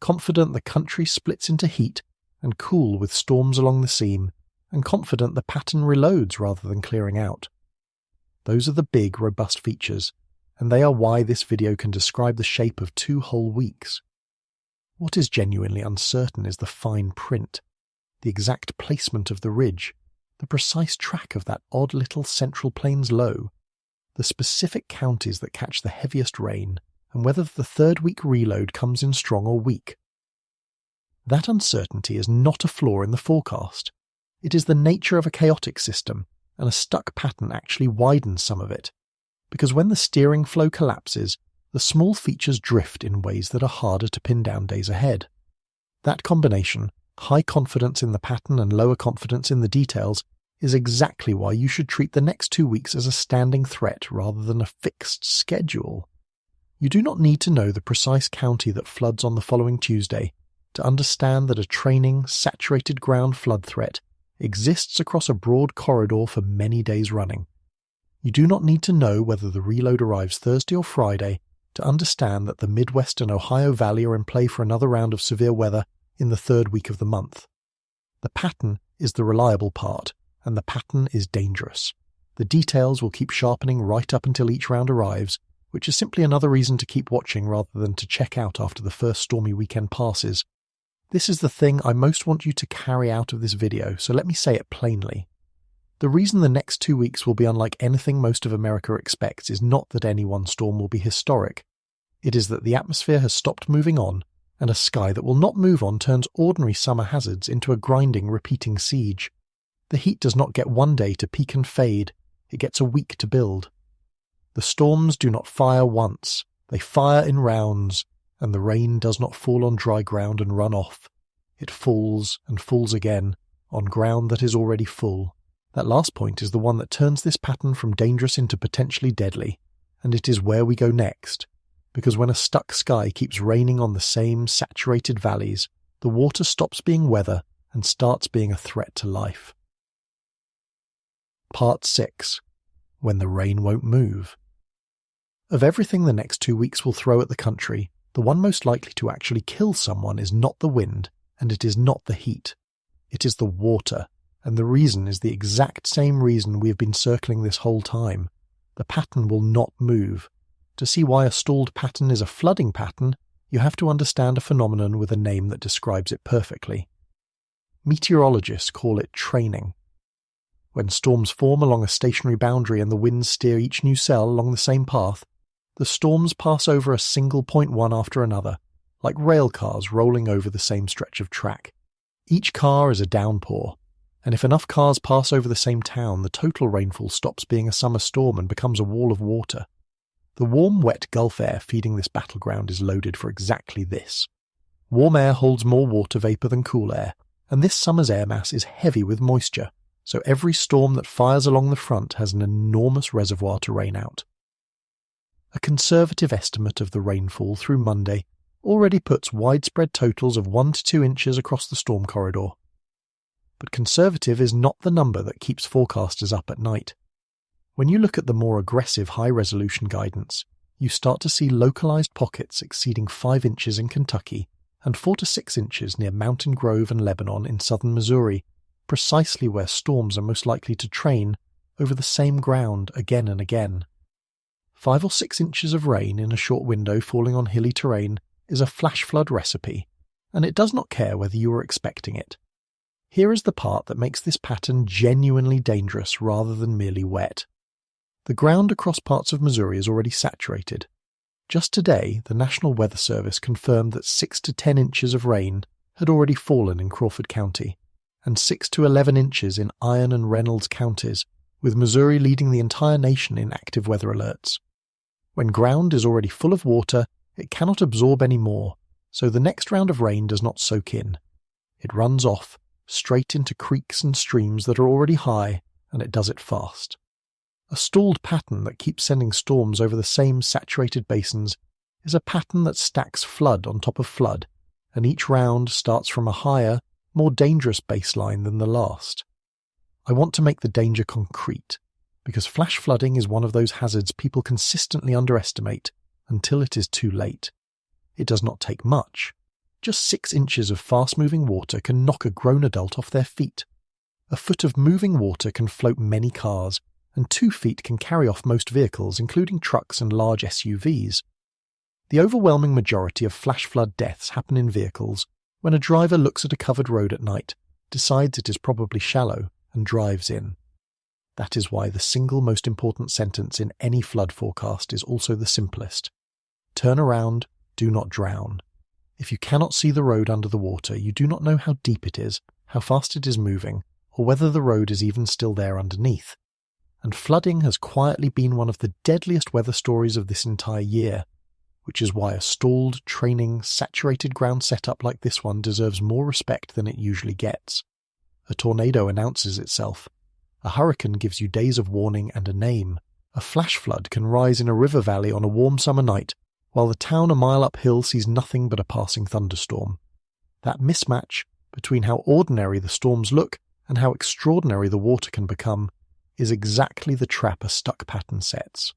confident the country splits into heat and cool with storms along the seam, and confident the pattern reloads rather than clearing out. Those are the big, robust features, and they are why this video can describe the shape of 2 whole weeks. What is genuinely uncertain is the fine print, the exact placement of the ridge, the precise track of that odd little Central Plains low, the specific counties that catch the heaviest rain, and whether the 3rd week reload comes in strong or weak. That uncertainty is not a flaw in the forecast. It is the nature of a chaotic system, and a stuck pattern actually widens some of it, because when the steering flow collapses, the small features drift in ways that are harder to pin down days ahead. That combination, high confidence in the pattern and lower confidence in the details, is exactly why you should treat the next 2 weeks as a standing threat rather than a fixed schedule. You do not need to know the precise county that floods on the following Tuesday to understand that a training, saturated ground flood threat exists across a broad corridor for many days running. You do not need to know whether the reload arrives Thursday or Friday to understand that the Midwest and Ohio Valley are in play for another round of severe weather in the 3rd week of the month. The pattern is the reliable part, and the pattern is dangerous. The details will keep sharpening right up until each round arrives, which is simply another reason to keep watching rather than to check out after the first stormy weekend passes. This is the thing I most want you to carry out of this video, so let me say it plainly. The reason the next 2 weeks will be unlike anything most of America expects is not that any one storm will be historic. It is that the atmosphere has stopped moving on, and a sky that will not move on turns ordinary summer hazards into a grinding, repeating siege. The heat does not get 1 day to peak and fade, it gets a week to build. The storms do not fire once, They fire in rounds, and the rain does not fall on dry ground and run off. It falls and falls again on ground that is already full. That last point is the one that turns this pattern from dangerous into potentially deadly, and it is where we go next, because when a stuck sky keeps raining on the same saturated valleys, the water stops being weather and starts being a threat to life. Part 6. When the rain won't move. Of everything the next 2 weeks will throw at the country, the one most likely to actually kill someone is not the wind, and it is not the heat. It is the water, and the reason is the exact same reason we have been circling this whole time. The pattern will not move. To see why a stalled pattern is a flooding pattern, you have to understand a phenomenon with a name that describes it perfectly. Meteorologists call it training. When storms form along a stationary boundary and the winds steer each new cell along the same path, the storms pass over a single point one after another, like rail cars rolling over the same stretch of track. Each car is a downpour, and if enough cars pass over the same town, the total rainfall stops being a summer storm and becomes a wall of water. The warm, wet Gulf air feeding this battleground is loaded for exactly this. Warm air holds more water vapour than cool air, and this summer's air mass is heavy with moisture, so every storm that fires along the front has an enormous reservoir to rain out. A conservative estimate of the rainfall through Monday already puts widespread totals of 1 to 2 inches across the storm corridor. But conservative is not the number that keeps forecasters up at night. When you look at the more aggressive high-resolution guidance, you start to see localized pockets exceeding 5 inches in Kentucky and 4 to 6 inches near Mountain Grove and Lebanon in southern Missouri, precisely where storms are most likely to train over the same ground again and again. 5 or 6 inches of rain in a short window falling on hilly terrain is a flash flood recipe, and it does not care whether you are expecting it. Here is the part that makes this pattern genuinely dangerous rather than merely wet. The ground across parts of Missouri is already saturated. Just today, the National Weather Service confirmed that 6 to 10 inches of rain had already fallen in Crawford County, and 6 to 11 inches in Iron and Reynolds counties, with Missouri leading the entire nation in active weather alerts. When ground is already full of water, it cannot absorb any more, so the next round of rain does not soak in. It runs off, straight into creeks and streams that are already high, and it does it fast. A stalled pattern that keeps sending storms over the same saturated basins is a pattern that stacks flood on top of flood, and each round starts from a higher, more dangerous baseline than the last. I want to make the danger concrete, because flash flooding is one of those hazards people consistently underestimate until it is too late. It does not take much. Just 6 inches of fast-moving water can knock a grown adult off their feet. A foot of moving water can float many cars, and 2 feet can carry off most vehicles, including trucks and large SUVs. The overwhelming majority of flash flood deaths happen in vehicles when a driver looks at a covered road at night, decides it is probably shallow, and drives in. That is why the single most important sentence in any flood forecast is also the simplest. Turn around, do not drown. If you cannot see the road under the water, you do not know how deep it is, how fast it is moving, or whether the road is even still there underneath. And flooding has quietly been one of the deadliest weather stories of this entire year, which is why a stalled, training, saturated ground setup like this one deserves more respect than it usually gets. A tornado announces itself. A hurricane gives you days of warning and a name. A flash flood can rise in a river valley on a warm summer night, while the town a mile uphill sees nothing but a passing thunderstorm. That mismatch between how ordinary the storms look and how extraordinary the water can become is exactly the trap a stuck pattern sets.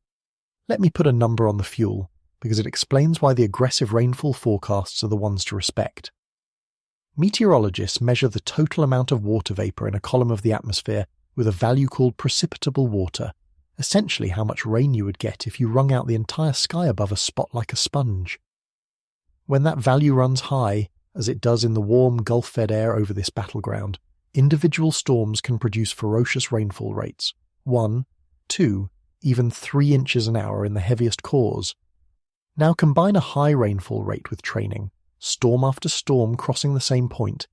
Let me put a number on the fuel, because it explains why the aggressive rainfall forecasts are the ones to respect. Meteorologists measure the total amount of water vapour in a column of the atmosphere with a value called precipitable water, essentially how much rain you would get if you wrung out the entire sky above a spot like a sponge. When that value runs high, as it does in the warm Gulf-fed air over this battleground, individual storms can produce ferocious rainfall rates, 1, 2, even 3 inches an hour in the heaviest cores. Now combine a high rainfall rate with training, storm after storm crossing the same point,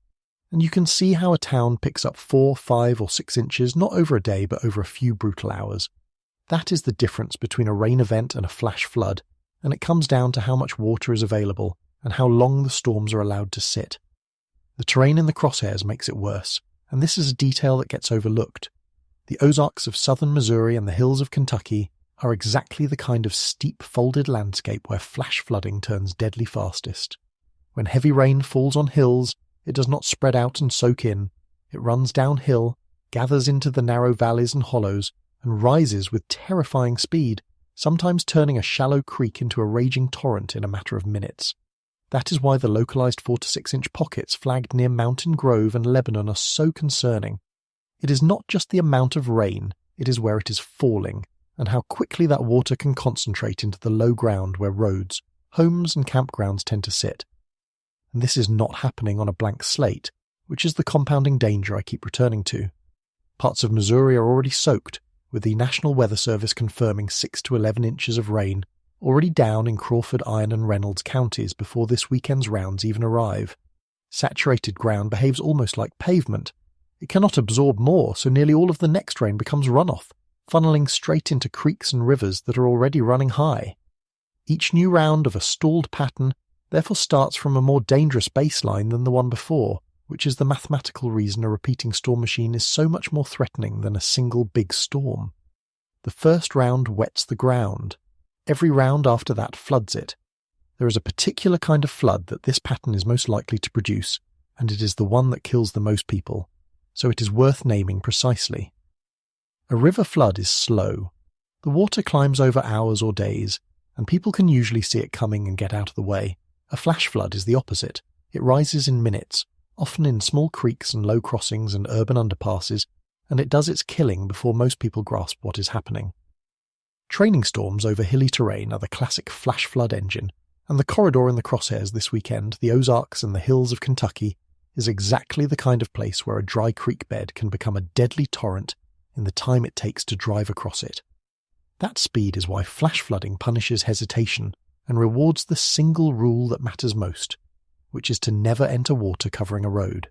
and you can see how a town picks up 4, 5 or 6 inches not over a day but over a few brutal hours. That is the difference between a rain event and a flash flood, and it comes down to how much water is available and how long the storms are allowed to sit. The terrain in the crosshairs makes it worse, and this is a detail that gets overlooked. The Ozarks of southern Missouri and the hills of Kentucky are exactly the kind of steep folded landscape where flash flooding turns deadly fastest. When heavy rain falls on hills, it does not spread out and soak in. It runs downhill, gathers into the narrow valleys and hollows, and rises with terrifying speed, sometimes turning a shallow creek into a raging torrent in a matter of minutes. That is why the localized 4 to 6 inch pockets flagged near Mountain Grove and Lebanon are so concerning. It is not just the amount of rain, it is where it is falling, and how quickly that water can concentrate into the low ground where roads, homes and campgrounds tend to sit. And this is not happening on a blank slate, which is the compounding danger I keep returning to. Parts of Missouri are already soaked, with the National Weather Service confirming 6 to 11 inches of rain already down in Crawford, Iron and Reynolds counties before this weekend's rounds even arrive. Saturated ground behaves almost like pavement. It cannot absorb more, so nearly all of the next rain becomes runoff, funneling straight into creeks and rivers that are already running high. Each new round of a stalled pattern therefore starts from a more dangerous baseline than the one before, which is the mathematical reason a repeating storm machine is so much more threatening than a single big storm. The first round wets the ground. Every round after that floods it. There is a particular kind of flood that this pattern is most likely to produce, and it is the one that kills the most people, so it is worth naming precisely. A river flood is slow. The water climbs over hours or days, and people can usually see it coming and get out of the way. A flash flood is the opposite. It rises in minutes, often in small creeks and low crossings and urban underpasses, and it does its killing before most people grasp what is happening. Training storms over hilly terrain are the classic flash flood engine, and the corridor in the crosshairs this weekend, the Ozarks and the hills of Kentucky, is exactly the kind of place where a dry creek bed can become a deadly torrent in the time it takes to drive across it. That speed is why flash flooding punishes hesitation and rewards the single rule that matters most, which is to never enter water covering a road.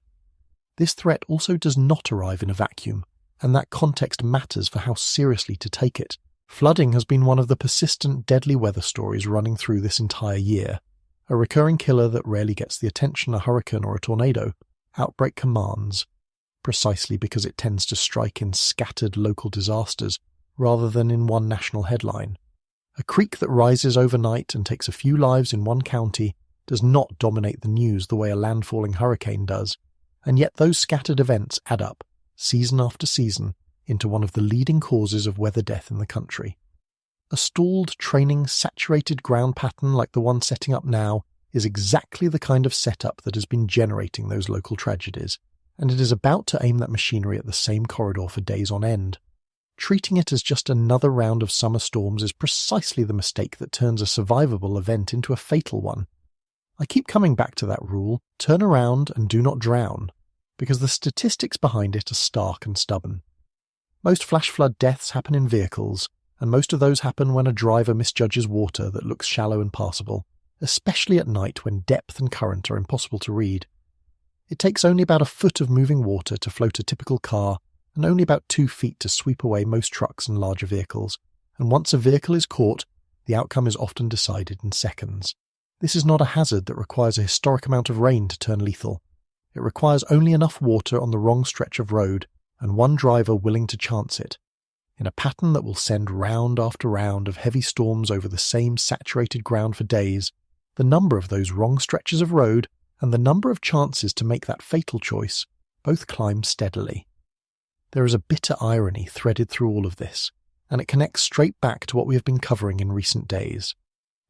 This threat also does not arrive in a vacuum, and that context matters for how seriously to take it. Flooding has been one of the persistent deadly weather stories running through this entire year, a recurring killer that rarely gets the attention a hurricane or a tornado outbreak commands, precisely because it tends to strike in scattered local disasters rather than in one national headline. A creek that rises overnight and takes a few lives in one county does not dominate the news the way a landfalling hurricane does, and yet those scattered events add up, season after season, into one of the leading causes of weather death in the country. A stalled, training, saturated ground pattern like the one setting up now is exactly the kind of setup that has been generating those local tragedies, and it is about to aim that machinery at the same corridor for days on end. Treating it as just another round of summer storms is precisely the mistake that turns a survivable event into a fatal one. I keep coming back to that rule, turn around and do not drown, because the statistics behind it are stark and stubborn. Most flash flood deaths happen in vehicles, and most of those happen when a driver misjudges water that looks shallow and passable, especially at night when depth and current are impossible to read. It takes only about a foot of moving water to float a typical car, and only about 2 feet to sweep away most trucks and larger vehicles, and once a vehicle is caught, the outcome is often decided in seconds. This is not a hazard that requires a historic amount of rain to turn lethal. It requires only enough water on the wrong stretch of road, and one driver willing to chance it. In a pattern that will send round after round of heavy storms over the same saturated ground for days, the number of those wrong stretches of road and the number of chances to make that fatal choice both climb steadily. There is a bitter irony threaded through all of this, and it connects straight back to what we have been covering in recent days.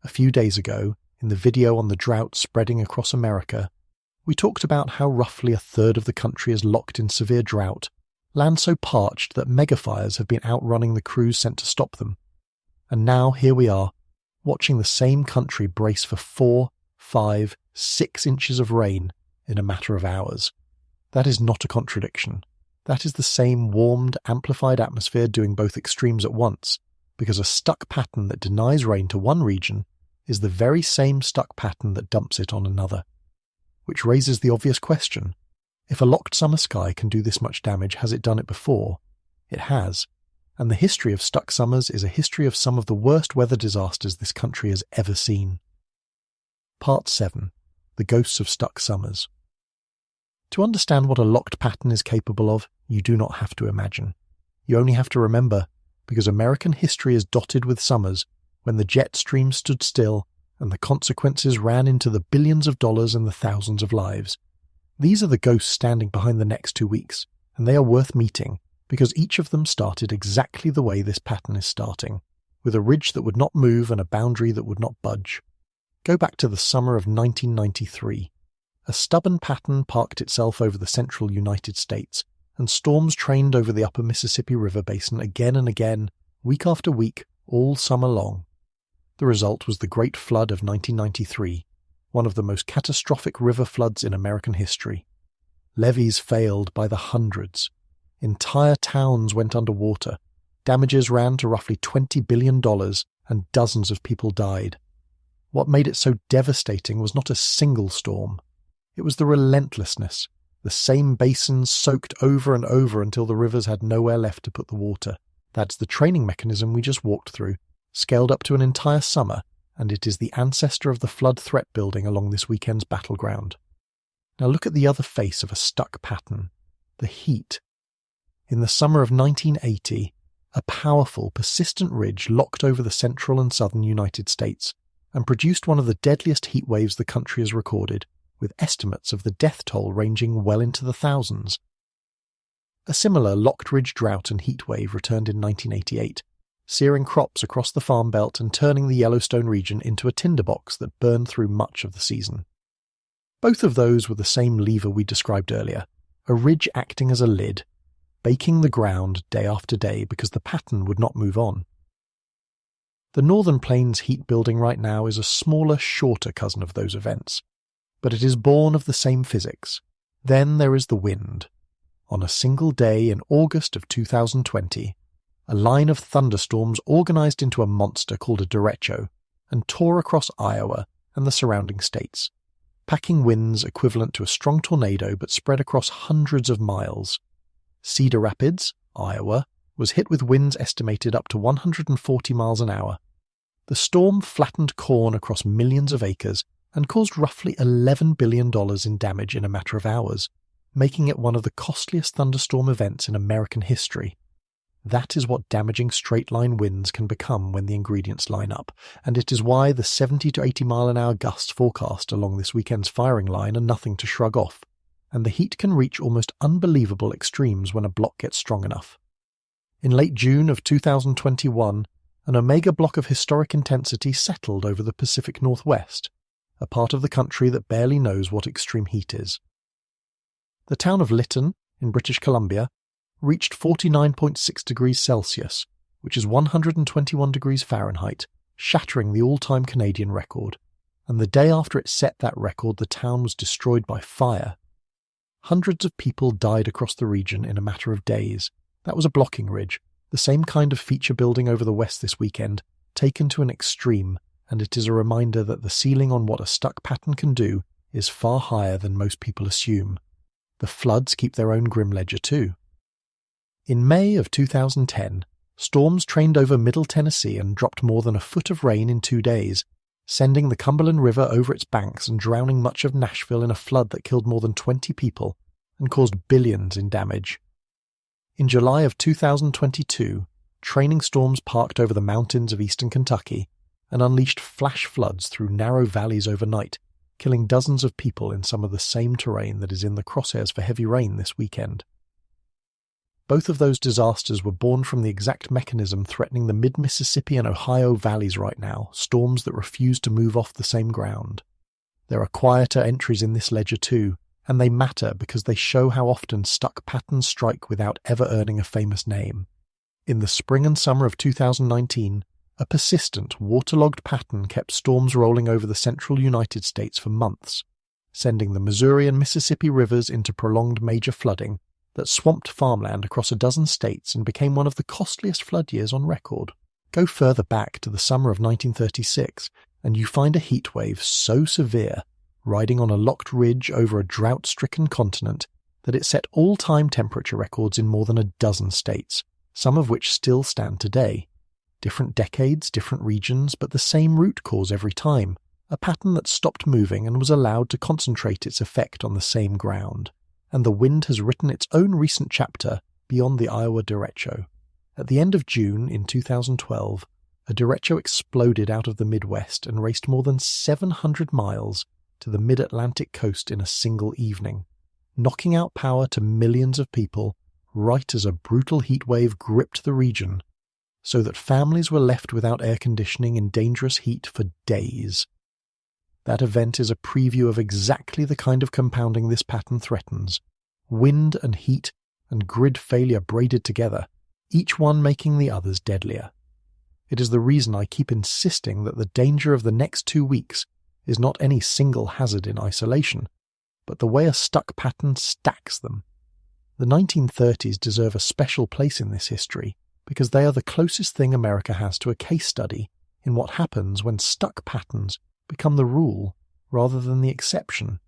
A few days ago, in the video on the drought spreading across America, we talked about how roughly a third of the country is locked in severe drought, land so parched that megafires have been outrunning the crews sent to stop them. And now here we are, watching the same country brace for 4, 5, 6 inches of rain in a matter of hours. That is not a contradiction. That is the same warmed, amplified atmosphere doing both extremes at once, because a stuck pattern that denies rain to one region is the very same stuck pattern that dumps it on another. Which raises the obvious question. If a locked summer sky can do this much damage, has it done it before? It has. and the history of stuck summers is a history of some of the worst weather disasters this country has ever seen. Part 7. The Ghosts of Stuck Summers. To understand what a locked pattern is capable of, you do not have to imagine. You only have to remember, because American history is dotted with summers when the jet stream stood still and the consequences ran into the billions of dollars and the thousands of lives. These are the ghosts standing behind the next 2 weeks, and they are worth meeting, because each of them started exactly the way this pattern is starting, with a ridge that would not move and a boundary that would not budge. Go back to the summer of 1993. A stubborn pattern parked itself over the central United States, and storms trained over the upper Mississippi River basin again and again, week after week, all summer long. The result was the Great Flood of 1993, one of the most catastrophic river floods in American history. Levees failed by the hundreds. Entire towns went underwater. Damages ran to roughly $20 billion, and dozens of people died. What made it so devastating was not a single storm. It was the relentlessness. The same basins soaked over and over until the rivers had nowhere left to put the water. That's the training mechanism we just walked through, scaled up to an entire summer, and it is the ancestor of the flood threat building along this weekend's battleground. Now look at the other face of a stuck pattern, the heat. In the summer of 1980, a powerful, persistent ridge locked over the central and southern United States and produced one of the deadliest heat waves the country has recorded, with estimates of the death toll ranging well into the thousands. A similar locked ridge drought and heat wave returned in 1988, searing crops across the farm belt and turning the Yellowstone region into a tinderbox that burned through much of the season. Both of those were the same lever we described earlier, a ridge acting as a lid, baking the ground day after day because the pattern would not move on. The Northern Plains heat building right now is a smaller, shorter cousin of those events, but it is born of the same physics. Then there is the wind. On a single day in August of 2020, a line of thunderstorms organized into a monster called a derecho and tore across Iowa and the surrounding states, packing winds equivalent to a strong tornado but spread across hundreds of miles. Cedar Rapids, Iowa, was hit with winds estimated up to 140 miles an hour. The storm flattened corn across millions of acres and caused roughly $11 billion in damage in a matter of hours, making it one of the costliest thunderstorm events in American history. That is what damaging straight-line winds can become when the ingredients line up, and it is why the 70 to 80 mile an hour gusts forecast along this weekend's firing line are nothing to shrug off, and the heat can reach almost unbelievable extremes when a block gets strong enough. In late June of 2021, an omega block of historic intensity settled over the Pacific Northwest, a part of the country that barely knows what extreme heat is. The town of Lytton, in British Columbia, reached 49.6 degrees Celsius, which is 121 degrees Fahrenheit, shattering the all-time Canadian record, and the day after it set that record the town was destroyed by fire. Hundreds of people died across the region in a matter of days. That was a blocking ridge, the same kind of feature building over the west this weekend, taken to an extreme, and it is a reminder that the ceiling on what a stuck pattern can do is far higher than most people assume. The floods keep their own grim ledger too. In May of 2010, storms trained over Middle Tennessee and dropped more than a foot of rain in 2 days, sending the Cumberland River over its banks and drowning much of Nashville in a flood that killed more than 20 people and caused billions in damage. In July of 2022, training storms parked over the mountains of eastern Kentucky and unleashed flash floods through narrow valleys overnight, killing dozens of people in some of the same terrain that is in the crosshairs for heavy rain this weekend. Both of those disasters were born from the exact mechanism threatening the mid-Mississippi and Ohio valleys right now, storms that refuse to move off the same ground. There are quieter entries in this ledger too, and they matter because they show how often stuck patterns strike without ever earning a famous name. In the spring and summer of 2019, a persistent, waterlogged pattern kept storms rolling over the central United States for months, sending the Missouri and Mississippi rivers into prolonged major flooding that swamped farmland across a dozen states and became one of the costliest flood years on record. Go further back to the summer of 1936, and you find a heat wave so severe, riding on a locked ridge over a drought-stricken continent, that it set all-time temperature records in more than a dozen states, some of which still stand today. Different decades, different regions, but the same root cause every time, a pattern that stopped moving and was allowed to concentrate its effect on the same ground. And the wind has written its own recent chapter beyond the Iowa derecho. At the end of June in 2012, a derecho exploded out of the Midwest and raced more than 700 miles to the mid-Atlantic coast in a single evening, knocking out power to millions of people right as a brutal heat wave gripped the region, so that families were left without air conditioning in dangerous heat for days. That event is a preview of exactly the kind of compounding this pattern threatens. Wind and heat and grid failure braided together, each one making the others deadlier. It is the reason I keep insisting that the danger of the next 2 weeks is not any single hazard in isolation, but the way a stuck pattern stacks them. The 1930s deserve a special place in this history because they are the closest thing America has to a case study in what happens when stuck patterns become the rule rather than the exception.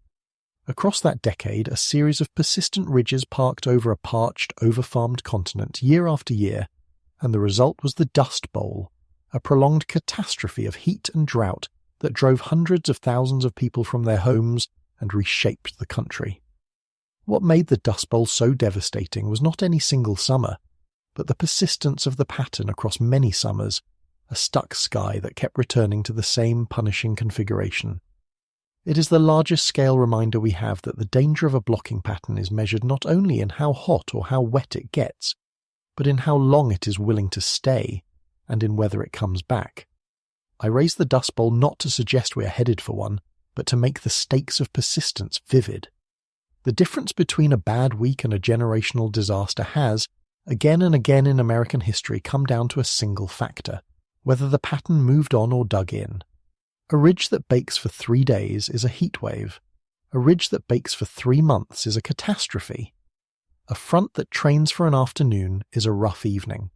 Across that decade, a series of persistent ridges parked over a parched, overfarmed continent year after year, and the result was the Dust Bowl, a prolonged catastrophe of heat and drought that drove hundreds of thousands of people from their homes and reshaped the country. What made the Dust Bowl so devastating was not any single summer, but the persistence of the pattern across many summers, a stuck sky that kept returning to the same punishing configuration. It is the largest scale reminder we have that the danger of a blocking pattern is measured not only in how hot or how wet it gets, but in how long it is willing to stay, and in whether it comes back. I raise the Dust Bowl not to suggest we are headed for one, but to make the stakes of persistence vivid. The difference between a bad week and a generational disaster has, again and again in American history, come down to a single factor: whether the pattern moved on or dug in. A ridge that bakes for 3 days is a heat wave. A ridge that bakes for 3 months is a catastrophe. A front that trains for an afternoon is a rough evening.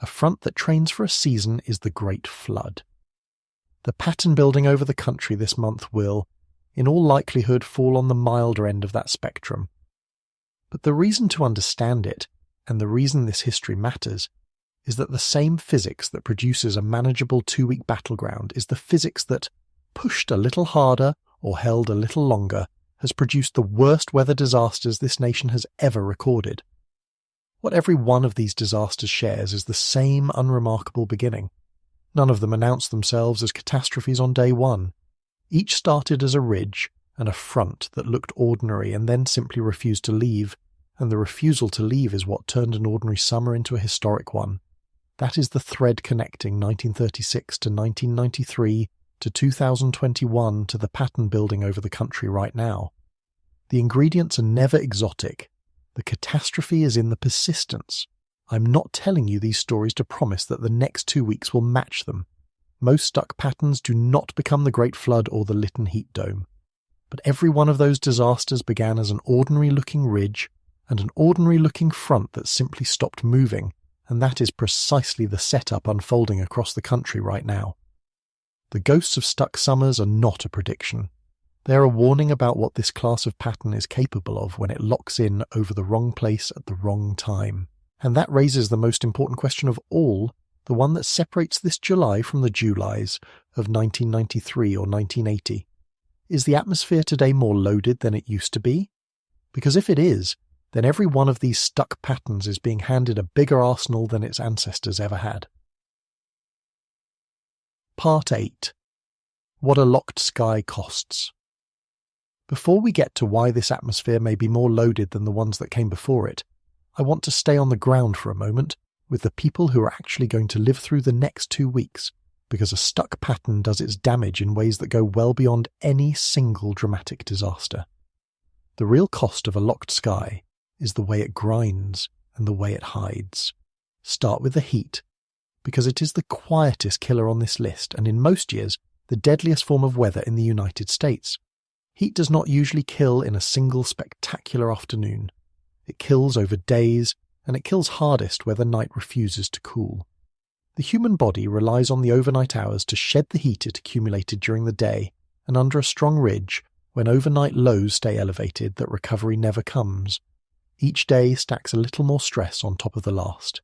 A front that trains for a season is the Great Flood. The pattern building over the country this month will, in all likelihood, fall on the milder end of that spectrum. But the reason to understand it, and the reason this history matters, is that the same physics that produces a manageable 2-week battleground is the physics that, pushed a little harder or held a little longer, has produced the worst weather disasters this nation has ever recorded. What every one of these disasters shares is the same unremarkable beginning. None of them announced themselves as catastrophes on day one. Each started as a ridge and a front that looked ordinary and then simply refused to leave, and the refusal to leave is what turned an ordinary summer into a historic one. That is the thread connecting 1936 to 1993 to 2021 to the pattern building over the country right now. The ingredients are never exotic. The catastrophe is in the persistence. I'm not telling you these stories to promise that the next 2 weeks will match them. Most stuck patterns do not become the Great Flood or the Lytton Heat Dome. But every one of those disasters began as an ordinary-looking ridge and an ordinary-looking front that simply stopped moving, and that is precisely the setup unfolding across the country right now. The ghosts of stuck summers are not a prediction. They are a warning about what this class of pattern is capable of when it locks in over the wrong place at the wrong time. And that raises the most important question of all, the one that separates this July from the Julys of 1993 or 1980. Is the atmosphere today more loaded than it used to be? Because if it is, then every one of these stuck patterns is being handed a bigger arsenal than its ancestors ever had. Part 8. What a locked sky costs. Before we get to why this atmosphere may be more loaded than the ones that came before it, I want to stay on the ground for a moment with the people who are actually going to live through the next 2 weeks, because a stuck pattern does its damage in ways that go well beyond any single dramatic disaster. The real cost of a locked sky is the way it grinds and the way it hides. Start with the heat, because it is the quietest killer on this list and in most years the deadliest form of weather in the United States. Heat does not usually kill in a single spectacular afternoon. It kills over days, and it kills hardest where the night refuses to cool. The human body relies on the overnight hours to shed the heat it accumulated during the day, and under a strong ridge, when overnight lows stay elevated, that recovery never comes. Each day stacks a little more stress on top of the last.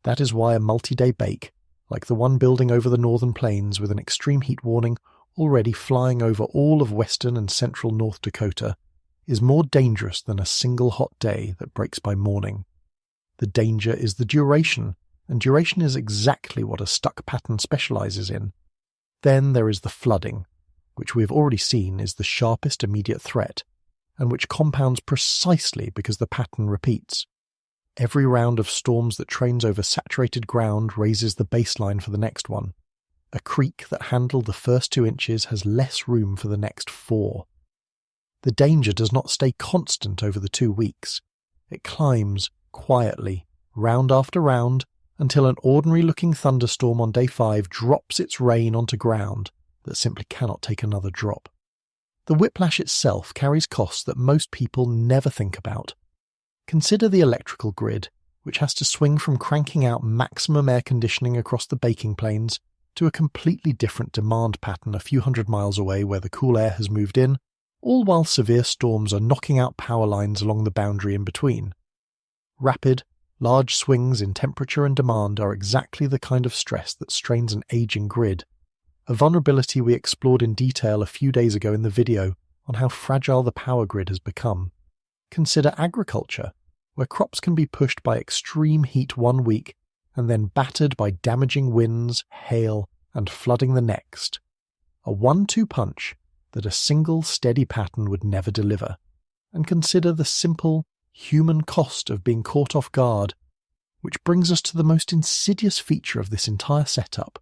That is why a multi-day bake, like the one building over the northern plains with an extreme heat warning already flying over all of western and central North Dakota, is more dangerous than a single hot day that breaks by morning. The danger is the duration, and duration is exactly what a stuck pattern specializes in. Then there is the flooding, which we have already seen is the sharpest immediate threat, and which compounds precisely because the pattern repeats. Every round of storms that trains over saturated ground raises the baseline for the next one. A creek that handled the first 2 inches has less room for the next 4. The danger does not stay constant over the 2 weeks. It climbs quietly, round after round, until an ordinary-looking thunderstorm on day 5 drops its rain onto ground that simply cannot take another drop. The whiplash itself carries costs that most people never think about. Consider the electrical grid, which has to swing from cranking out maximum air conditioning across the baking plains to a completely different demand pattern a few hundred miles away where the cool air has moved in, all while severe storms are knocking out power lines along the boundary in between. Rapid, large swings in temperature and demand are exactly the kind of stress that strains an aging grid, a vulnerability we explored in detail a few days ago in the video on how fragile the power grid has become. Consider agriculture, where crops can be pushed by extreme heat 1 week and then battered by damaging winds, hail, and flooding the next. A 1-2 punch that a single steady pattern would never deliver. And consider the simple, human cost of being caught off guard, which brings us to the most insidious feature of this entire setup.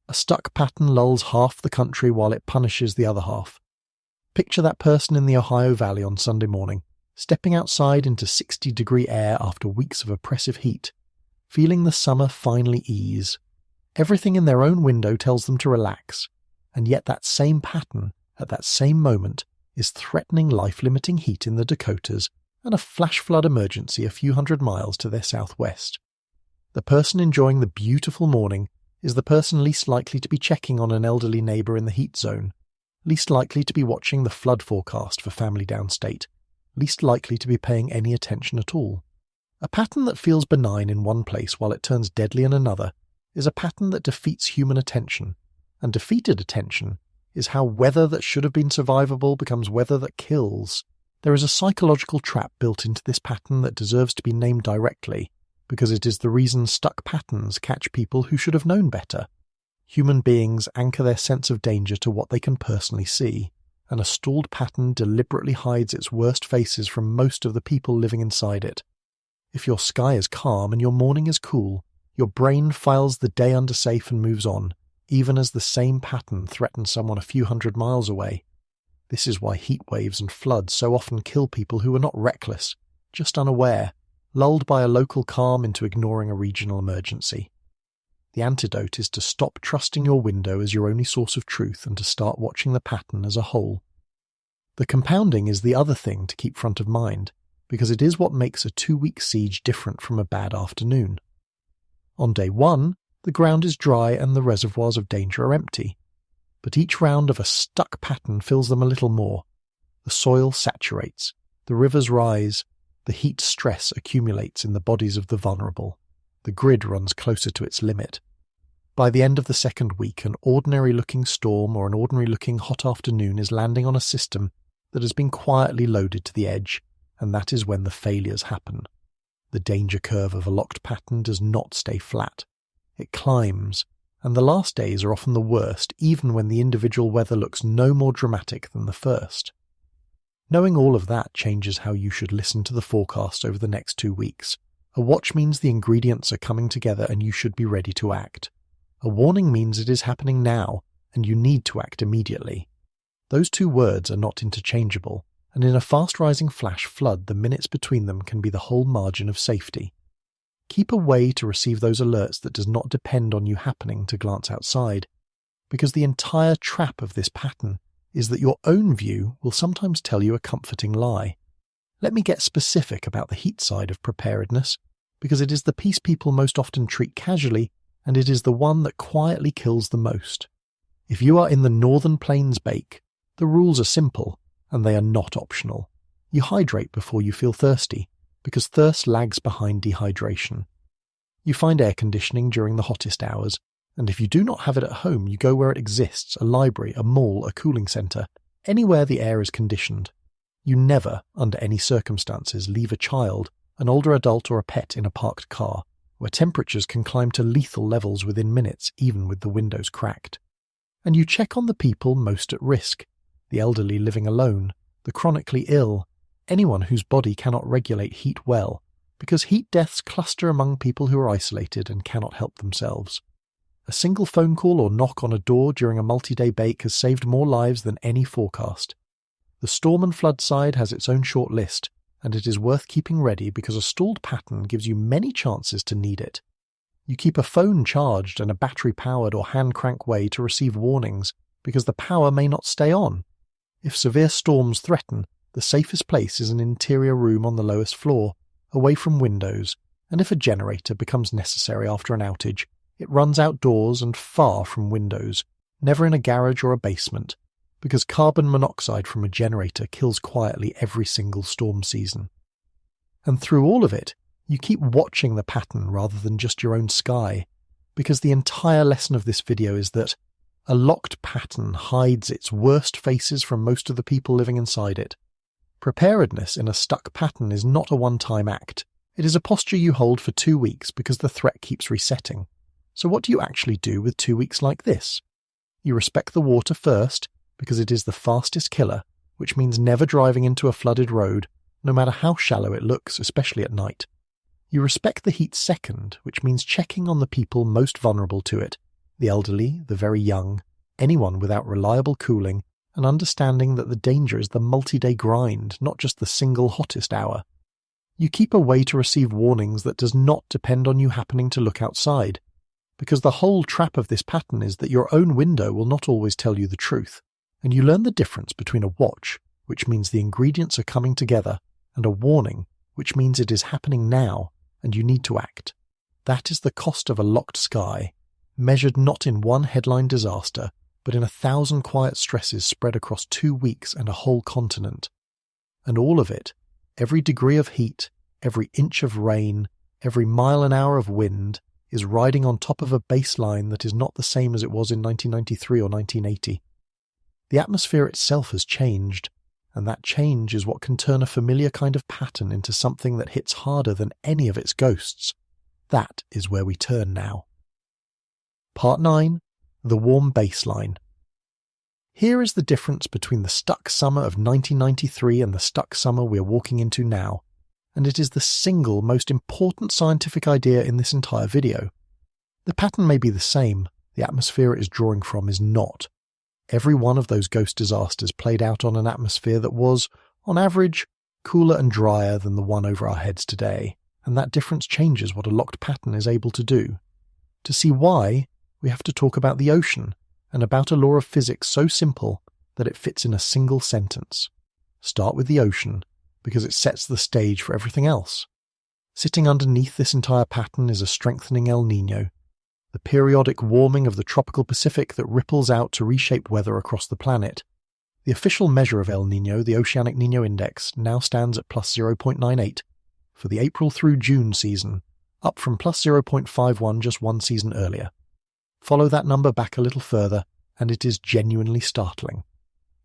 A stuck pattern lulls half the country while it punishes the other half. Picture that person in the Ohio Valley on Sunday morning, stepping outside into 60-degree air after weeks of oppressive heat, feeling the summer finally ease. Everything in their own window tells them to relax, and yet that same pattern, at that same moment, is threatening life-limiting heat in the Dakotas and a flash flood emergency a few hundred miles to their southwest. The person enjoying the beautiful morning is the person least likely to be checking on an elderly neighbour in the heat zone, least likely to be watching the flood forecast for family downstate, least likely to be paying any attention at all. A pattern that feels benign in one place while it turns deadly in another is a pattern that defeats human attention, and defeated attention is how weather that should have been survivable becomes weather that kills. There is a psychological trap built into this pattern that deserves to be named directly, because it is the reason stuck patterns catch people who should have known better. Human beings anchor their sense of danger to what they can personally see, and a stalled pattern deliberately hides its worst faces from most of the people living inside it. If your sky is calm and your morning is cool, your brain files the day under safe and moves on, even as the same pattern threatens someone a few hundred miles away. This is why heat waves and floods so often kill people who are not reckless, just unaware, lulled by a local calm into ignoring a regional emergency. The antidote is to stop trusting your window as your only source of truth and to start watching the pattern as a whole. The compounding is the other thing to keep front of mind, because it is what makes a 2-week siege different from a bad afternoon. On day 1, the ground is dry and the reservoirs of danger are empty, but each round of a stuck pattern fills them a little more. The soil saturates, the rivers rise, the heat stress accumulates in the bodies of the vulnerable. The grid runs closer to its limit. By the end of the 2nd week, an ordinary-looking storm or an ordinary-looking hot afternoon is landing on a system that has been quietly loaded to the edge, and that is when the failures happen. The danger curve of a locked pattern does not stay flat. It climbs, and the last days are often the worst, even when the individual weather looks no more dramatic than the first. Knowing all of that changes how you should listen to the forecast over the next 2 weeks. A watch means the ingredients are coming together and you should be ready to act. A warning means it is happening now, and you need to act immediately. Those 2 words are not interchangeable, and in a fast-rising flash flood, the minutes between them can be the whole margin of safety. Keep a way to receive those alerts that does not depend on you happening to glance outside, because the entire trap of this pattern is that your own view will sometimes tell you a comforting lie. Let me get specific about the heat side of preparedness, because it is the piece people most often treat casually, and it is the one that quietly kills the most. If you are in the Northern Plains bake, the rules are simple, and they are not optional. You hydrate before you feel thirsty, because thirst lags behind dehydration. You find air conditioning during the hottest hours, and if you do not have it at home, you go where it exists, a library, a mall, a cooling centre, anywhere the air is conditioned. You never, under any circumstances, leave a child, an older adult or a pet in a parked car, where temperatures can climb to lethal levels within minutes, even with the windows cracked. And you check on the people most at risk, the elderly living alone, the chronically ill, anyone whose body cannot regulate heat well, because heat deaths cluster among people who are isolated and cannot help themselves. A single phone call or knock on a door during a multi-day bake has saved more lives than any forecast. The storm and flood side has its own short list, and it is worth keeping ready because a stalled pattern gives you many chances to need it. You keep a phone charged and a battery-powered or hand-crank way to receive warnings because the power may not stay on. If severe storms threaten, the safest place is an interior room on the lowest floor, away from windows, and if a generator becomes necessary after an outage, it runs outdoors and far from windows, never in a garage or a basement, because carbon monoxide from a generator kills quietly every single storm season. And through all of it, you keep watching the pattern rather than just your own sky, because the entire lesson of this video is that a locked pattern hides its worst faces from most of the people living inside it. Preparedness in a stuck pattern is not a one-time act. It is a posture you hold for 2 weeks because the threat keeps resetting. So what do you actually do with 2 weeks like this? You respect the water first, because it is the fastest killer, which means never driving into a flooded road, no matter how shallow it looks, especially at night. You respect the heat second, which means checking on the people most vulnerable to it, the elderly, the very young, anyone without reliable cooling, and understanding that the danger is the multi-day grind, not just the single hottest hour. You keep a way to receive warnings that does not depend on you happening to look outside, because the whole trap of this pattern is that your own window will not always tell you the truth, and you learn the difference between a watch, which means the ingredients are coming together, and a warning, which means it is happening now, and you need to act. That is the cost of a locked sky, measured not in one headline disaster, but in 1,000 quiet stresses spread across 2 weeks and a whole continent. And all of it, every degree of heat, every inch of rain, every mile an hour of wind, is riding on top of a baseline that is not the same as it was in 1993 or 1980. The atmosphere itself has changed, and that change is what can turn a familiar kind of pattern into something that hits harder than any of its ghosts. That is where we turn now. Part 9. The warm baseline. Here is the difference between the stuck summer of 1993 and the stuck summer we are walking into now, and it is the single most important scientific idea in this entire video. The pattern may be the same, the atmosphere it is drawing from is not. Every one of those ghost disasters played out on an atmosphere that was, on average, cooler and drier than the one over our heads today, and that difference changes what a locked pattern is able to do. To see why, we have to talk about the ocean, and about a law of physics so simple that it fits in a single sentence. Start with the ocean, because it sets the stage for everything else. Sitting underneath this entire pattern is a strengthening El Niño, the periodic warming of the tropical Pacific that ripples out to reshape weather across the planet. The official measure of El Niño, the Oceanic Niño Index, now stands at plus 0.98 for the April through June season, up from plus 0.51 just one season earlier. Follow that number back a little further, and it is genuinely startling.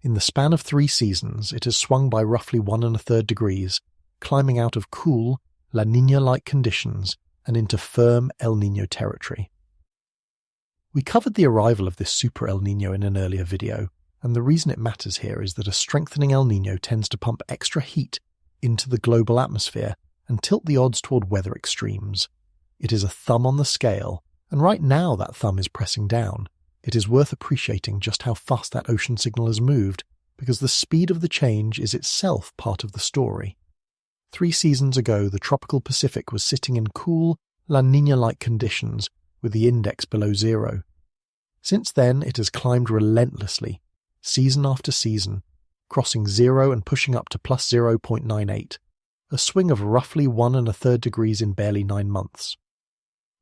In the span of 3 seasons, it has swung by roughly 1 1/3 degrees, climbing out of cool, La Niña-like conditions and into firm El Niño territory. We covered the arrival of this super El Niño in an earlier video, and the reason it matters here is that a strengthening El Niño tends to pump extra heat into the global atmosphere and tilt the odds toward weather extremes. It is a thumb on the scale, and right now that thumb is pressing down. It is worth appreciating just how fast that ocean signal has moved, because the speed of the change is itself part of the story. 3 seasons ago, the tropical Pacific was sitting in cool, La Niña-like conditions, with the index below 0. Since then, it has climbed relentlessly, season after season, crossing 0 and pushing up to plus 0.98, a swing of roughly 1 1/3 degrees in barely 9 months.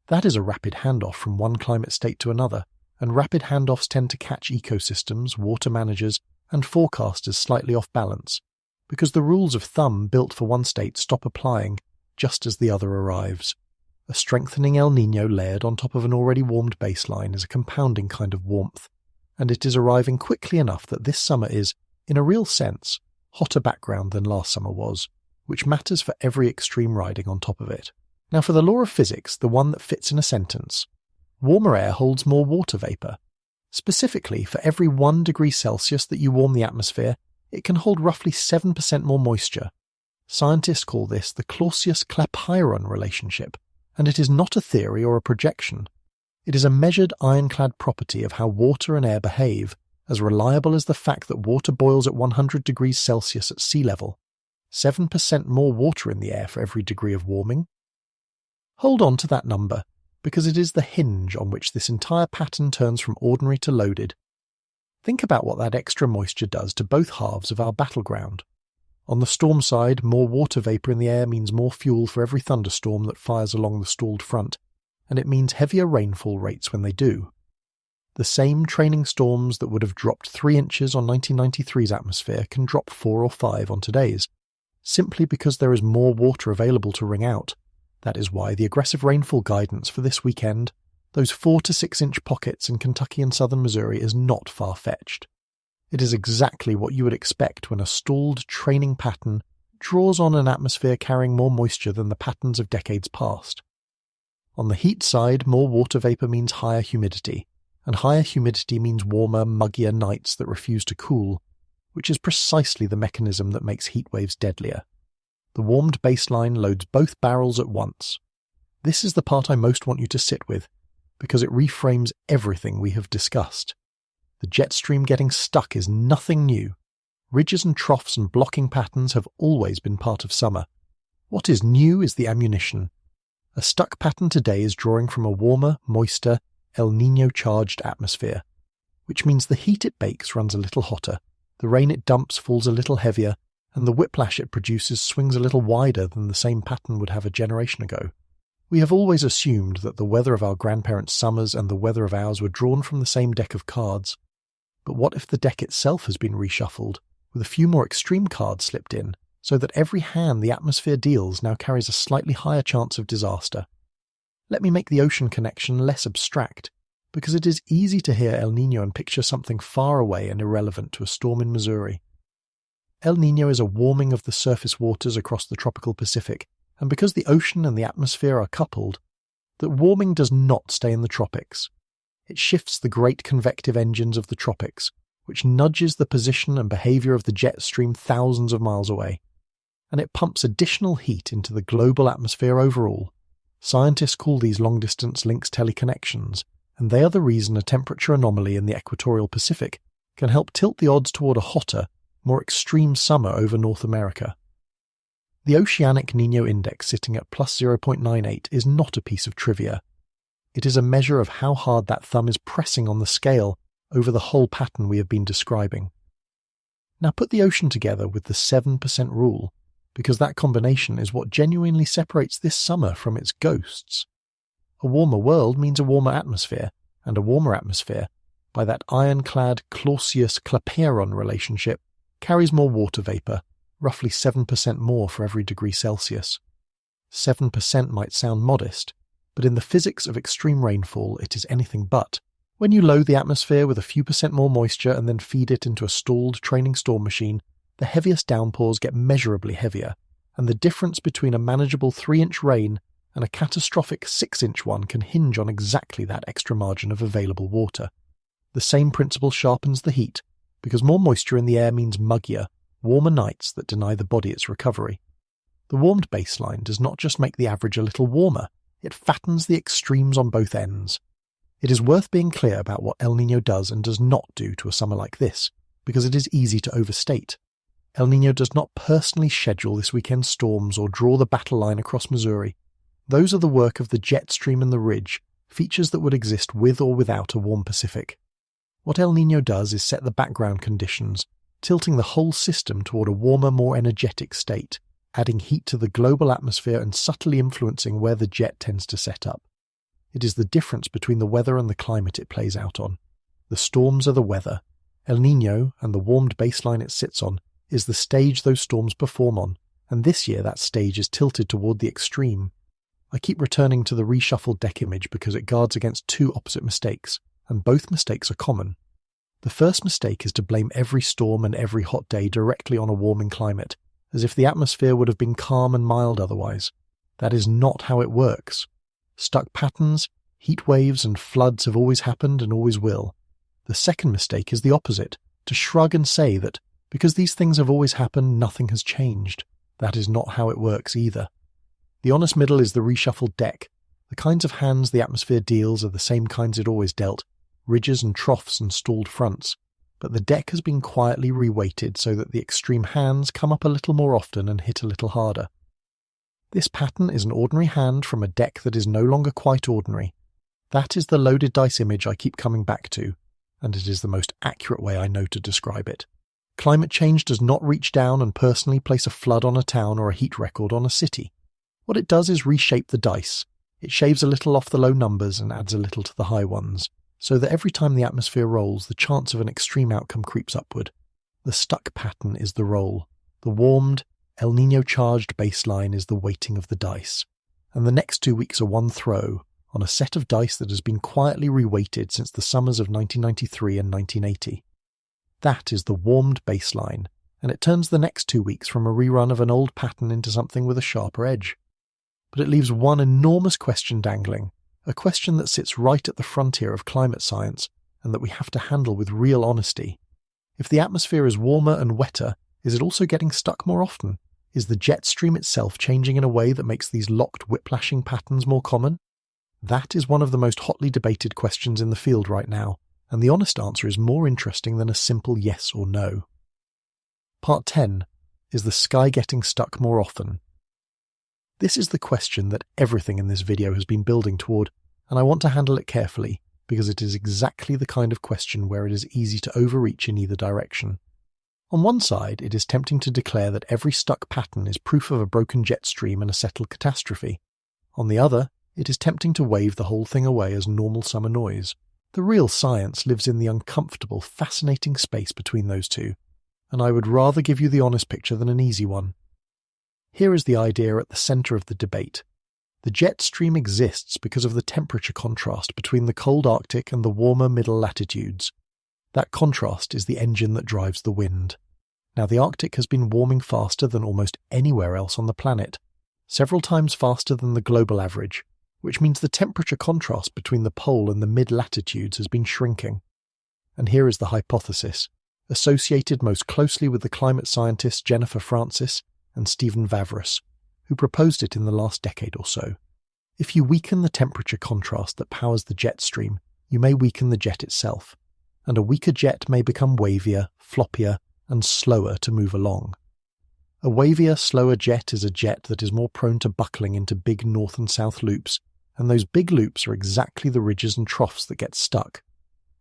That is a rapid handoff from one climate state to another, and rapid handoffs tend to catch ecosystems, water managers, and forecasters slightly off balance, because the rules of thumb built for one state stop applying just as the other arrives. A strengthening El Niño layered on top of an already warmed baseline is a compounding kind of warmth, and it is arriving quickly enough that this summer is, in a real sense, hotter background than last summer was, which matters for every extreme riding on top of it. Now for the law of physics, the one that fits in a sentence, warmer air holds more water vapour. Specifically, for every 1 degree Celsius that you warm the atmosphere, it can hold roughly 7% more moisture. Scientists call this the Clausius-Clapeyron relationship, and it is not a theory or a projection. It is a measured ironclad property of how water and air behave, as reliable as the fact that water boils at 100 degrees Celsius at sea level. 7% more water in the air for every degree of warming. Hold on to that number, because it is the hinge on which this entire pattern turns from ordinary to loaded. Think about what that extra moisture does to both halves of our battleground. On the storm side, more water vapour in the air means more fuel for every thunderstorm that fires along the stalled front, and it means heavier rainfall rates when they do. The same training storms that would have dropped 3 inches on 1993's atmosphere can drop 4 or 5 on today's, simply because there is more water available to wring out. That is why the aggressive rainfall guidance for this weekend, those 4 to 6 inch pockets in Kentucky and southern Missouri, is not far-fetched. It is exactly what you would expect when a stalled training pattern draws on an atmosphere carrying more moisture than the patterns of decades past. On the heat side, more water vapour means higher humidity, and higher humidity means warmer, muggier nights that refuse to cool, which is precisely the mechanism that makes heat waves deadlier. The warmed baseline loads both barrels at once. This is the part I most want you to sit with, because it reframes everything we have discussed. The jet stream getting stuck is nothing new. Ridges and troughs and blocking patterns have always been part of summer. What is new is the ammunition. A stuck pattern today is drawing from a warmer, moister, El Niño-charged atmosphere, which means the heat it bakes runs a little hotter, the rain it dumps falls a little heavier, and the whiplash it produces swings a little wider than the same pattern would have a generation ago. We have always assumed that the weather of our grandparents' summers and the weather of ours were drawn from the same deck of cards. But what if the deck itself has been reshuffled, with a few more extreme cards slipped in, so that every hand the atmosphere deals now carries a slightly higher chance of disaster? Let me make the ocean connection less abstract, because it is easy to hear El Niño and picture something far away and irrelevant to a storm in Missouri. El Niño is a warming of the surface waters across the tropical Pacific, and because the ocean and the atmosphere are coupled, that warming does not stay in the tropics. It shifts the great convective engines of the tropics, which nudges the position and behaviour of the jet stream thousands of miles away, and it pumps additional heat into the global atmosphere overall. Scientists call these long-distance links teleconnections, and they are the reason a temperature anomaly in the equatorial Pacific can help tilt the odds toward a hotter, more extreme summer over North America. The Oceanic Niño Index sitting at plus 0.98 is not a piece of trivia. It is a measure of how hard that thumb is pressing on the scale over the whole pattern we have been describing. Now put the ocean together with the 7% rule, because that combination is what genuinely separates this summer from its ghosts. A warmer world means a warmer atmosphere, and a warmer atmosphere, by that ironclad Clausius-Clapeyron relationship, carries more water vapour, roughly 7% more for every degree Celsius. 7% might sound modest, but in the physics of extreme rainfall it is anything but. When you load the atmosphere with a few percent more moisture and then feed it into a stalled training storm machine, the heaviest downpours get measurably heavier, and the difference between a manageable 3-inch rain and a catastrophic 6-inch one can hinge on exactly that extra margin of available water. The same principle sharpens the heat, because more moisture in the air means muggier, warmer nights that deny the body its recovery. The warmed baseline does not just make the average a little warmer, it fattens the extremes on both ends. It is worth being clear about what El Niño does and does not do to a summer like this, because it is easy to overstate. El Niño does not personally schedule this weekend's storms or draw the battle line across Missouri. Those are the work of the jet stream and the ridge, features that would exist with or without a warm Pacific. What El Niño does is set the background conditions, tilting the whole system toward a warmer, more energetic state, adding heat to the global atmosphere and subtly influencing where the jet tends to set up. It is the difference between the weather and the climate it plays out on. The storms are the weather. El Niño, and the warmed baseline it sits on, is the stage those storms perform on, and this year that stage is tilted toward the extreme. I keep returning to the reshuffled deck image because it guards against two opposite mistakes, and both mistakes are common. The first mistake is to blame every storm and every hot day directly on a warming climate, as if the atmosphere would have been calm and mild otherwise. That is not how it works. Stuck patterns, heat waves and floods have always happened and always will. The second mistake is the opposite, to shrug and say that because these things have always happened, nothing has changed. That is not how it works either. The honest middle is the reshuffled deck. The kinds of hands the atmosphere deals are the same kinds it always dealt, ridges and troughs and stalled fronts, but the deck has been quietly reweighted so that the extreme hands come up a little more often and hit a little harder. This pattern is an ordinary hand from a deck that is no longer quite ordinary. That is the loaded dice image I keep coming back to, and it is the most accurate way I know to describe it. Climate change does not reach down and personally place a flood on a town or a heat record on a city. What it does is reshape the dice. It shaves a little off the low numbers and adds a little to the high ones, so that every time the atmosphere rolls, the chance of an extreme outcome creeps upward. The stuck pattern is the roll. The warmed, El Niño-charged baseline is the weighting of the dice. And the next 2 weeks are one throw on a set of dice that has been quietly reweighted since the summers of 1993 and 1980. That is the warmed baseline, and it turns the next 2 weeks from a rerun of an old pattern into something with a sharper edge. But it leaves one enormous question dangling, a question that sits right at the frontier of climate science and that we have to handle with real honesty. If the atmosphere is warmer and wetter, is it also getting stuck more often? Is the jet stream itself changing in a way that makes these locked whiplashing patterns more common? That is one of the most hotly debated questions in the field right now, and the honest answer is more interesting than a simple yes or no. Part 10. Is the sky getting stuck more often? This is the question that everything in this video has been building toward, and I want to handle it carefully, because it is exactly the kind of question where it is easy to overreach in either direction. On one side, it is tempting to declare that every stuck pattern is proof of a broken jet stream and a settled catastrophe. On the other, it is tempting to wave the whole thing away as normal summer noise. The real science lives in the uncomfortable, fascinating space between those two, and I would rather give you the honest picture than an easy one. Here is the idea at the centre of the debate. The jet stream exists because of the temperature contrast between the cold Arctic and the warmer middle latitudes. That contrast is the engine that drives the wind. Now, the Arctic has been warming faster than almost anywhere else on the planet, several times faster than the global average, which means the temperature contrast between the pole and the mid-latitudes has been shrinking. And here is the hypothesis, associated most closely with the climate scientists Jennifer Francis and Stephen Vavros, who proposed it in the last decade or so. If you weaken the temperature contrast that powers the jet stream, you may weaken the jet itself, and a weaker jet may become wavier, floppier, and slower to move along. A wavier, slower jet is a jet that is more prone to buckling into big north and south loops, and those big loops are exactly the ridges and troughs that get stuck.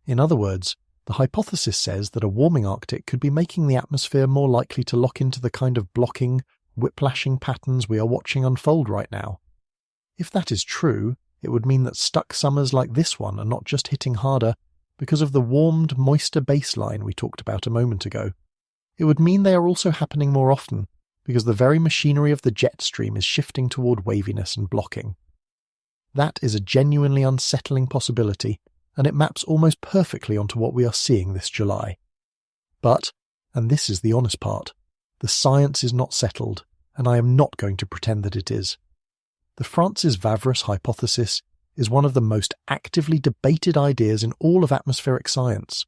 In other words, the hypothesis says that a warming Arctic could be making the atmosphere more likely to lock into the kind of blocking, whiplashing patterns we are watching unfold right now. If that is true, it would mean that stuck summers like this one are not just hitting harder because of the warmed, moister baseline we talked about a moment ago. It would mean they are also happening more often because the very machinery of the jet stream is shifting toward waviness and blocking. That is a genuinely unsettling possibility, and it maps almost perfectly onto what we are seeing this July. But, and this is the honest part, the science is not settled, and I am not going to pretend that it is. The Francis-Vavros hypothesis is one of the most actively debated ideas in all of atmospheric science.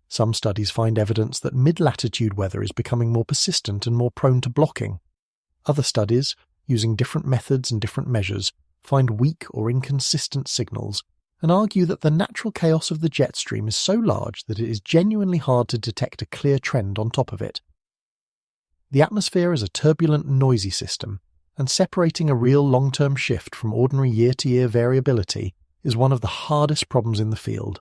Some studies find evidence that mid-latitude weather is becoming more persistent and more prone to blocking. Other studies, using different methods and different measures, find weak or inconsistent signals and argue that the natural chaos of the jet stream is so large that it is genuinely hard to detect a clear trend on top of it. The atmosphere is a turbulent, noisy system, and separating a real long-term shift from ordinary year-to-year variability is one of the hardest problems in the field.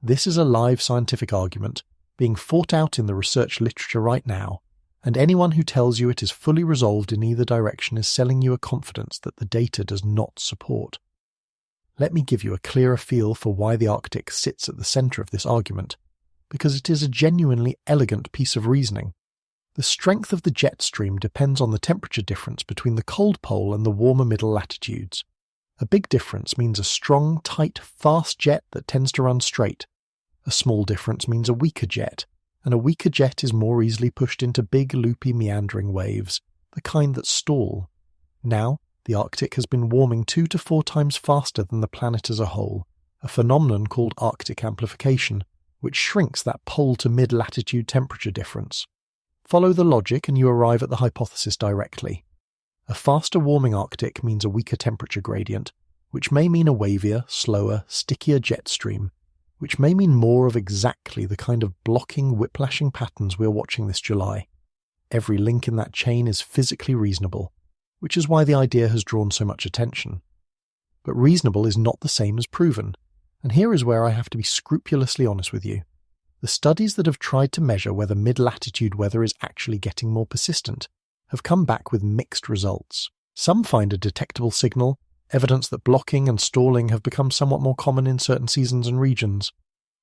This is a live scientific argument, being fought out in the research literature right now, and anyone who tells you it is fully resolved in either direction is selling you a confidence that the data does not support. Let me give you a clearer feel for why the Arctic sits at the centre of this argument, because it is a genuinely elegant piece of reasoning. The strength of the jet stream depends on the temperature difference between the cold pole and the warmer middle latitudes. A big difference means a strong, tight, fast jet that tends to run straight. A small difference means a weaker jet, and a weaker jet is more easily pushed into big, loopy, meandering waves, the kind that stall. Now, the Arctic has been warming 2 to 4 times faster than the planet as a whole, a phenomenon called Arctic amplification, which shrinks that pole to mid-latitude temperature difference. Follow the logic and you arrive at the hypothesis directly. A faster warming Arctic means a weaker temperature gradient, which may mean a wavier, slower, stickier jet stream, which may mean more of exactly the kind of blocking, whiplashing patterns we're watching this July. Every link in that chain is physically reasonable, which is why the idea has drawn so much attention. But reasonable is not the same as proven, and here is where I have to be scrupulously honest with you. The studies that have tried to measure whether mid-latitude weather is actually getting more persistent have come back with mixed results. Some find a detectable signal, evidence that blocking and stalling have become somewhat more common in certain seasons and regions.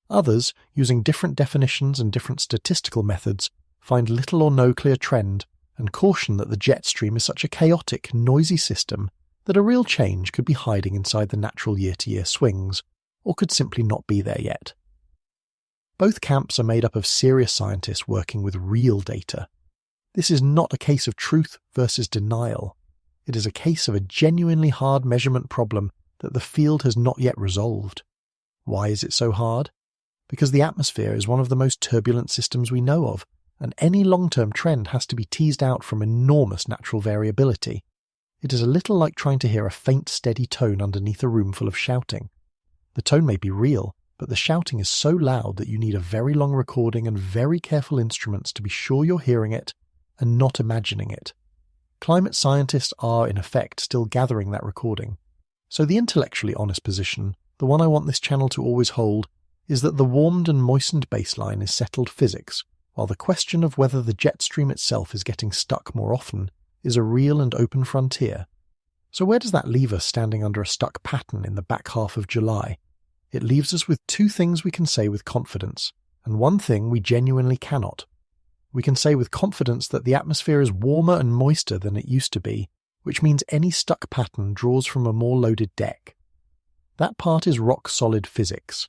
Others, using different definitions and different statistical methods, find little or no clear trend and caution that the jet stream is such a chaotic, noisy system that a real change could be hiding inside the natural year-to-year swings, or could simply not be there yet. Both camps are made up of serious scientists working with real data. This is not a case of truth versus denial. It is a case of a genuinely hard measurement problem that the field has not yet resolved. Why is it so hard? Because the atmosphere is one of the most turbulent systems we know of, and any long-term trend has to be teased out from enormous natural variability. It is a little like trying to hear a faint, steady tone underneath a room full of shouting. The tone may be real, but the shouting is so loud that you need a very long recording and very careful instruments to be sure you're hearing it and not imagining it. Climate scientists are, in effect, still gathering that recording. So the intellectually honest position, the one I want this channel to always hold, is that the warmed and moistened baseline is settled physics, while the question of whether the jet stream itself is getting stuck more often is a real and open frontier. So where does that leave us standing under a stuck pattern in the back half of July? It leaves us with 2 things we can say with confidence, and 1 thing we genuinely cannot. We can say with confidence that the atmosphere is warmer and moister than it used to be, which means any stuck pattern draws from a more loaded deck. That part is rock-solid physics.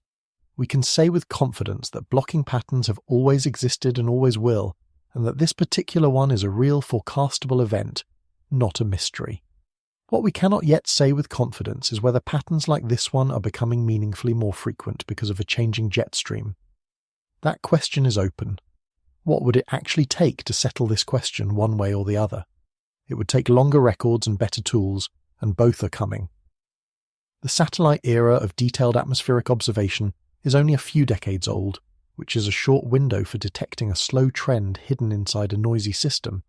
We can say with confidence that blocking patterns have always existed and always will, and that this particular one is a real forecastable event, not a mystery. What we cannot yet say with confidence is whether patterns like this one are becoming meaningfully more frequent because of a changing jet stream. That question is open. What would it actually take to settle this question one way or the other? It would take longer records and better tools, and both are coming. The satellite era of detailed atmospheric observation is only a few decades old, which is a short window for detecting a slow trend hidden inside a noisy system,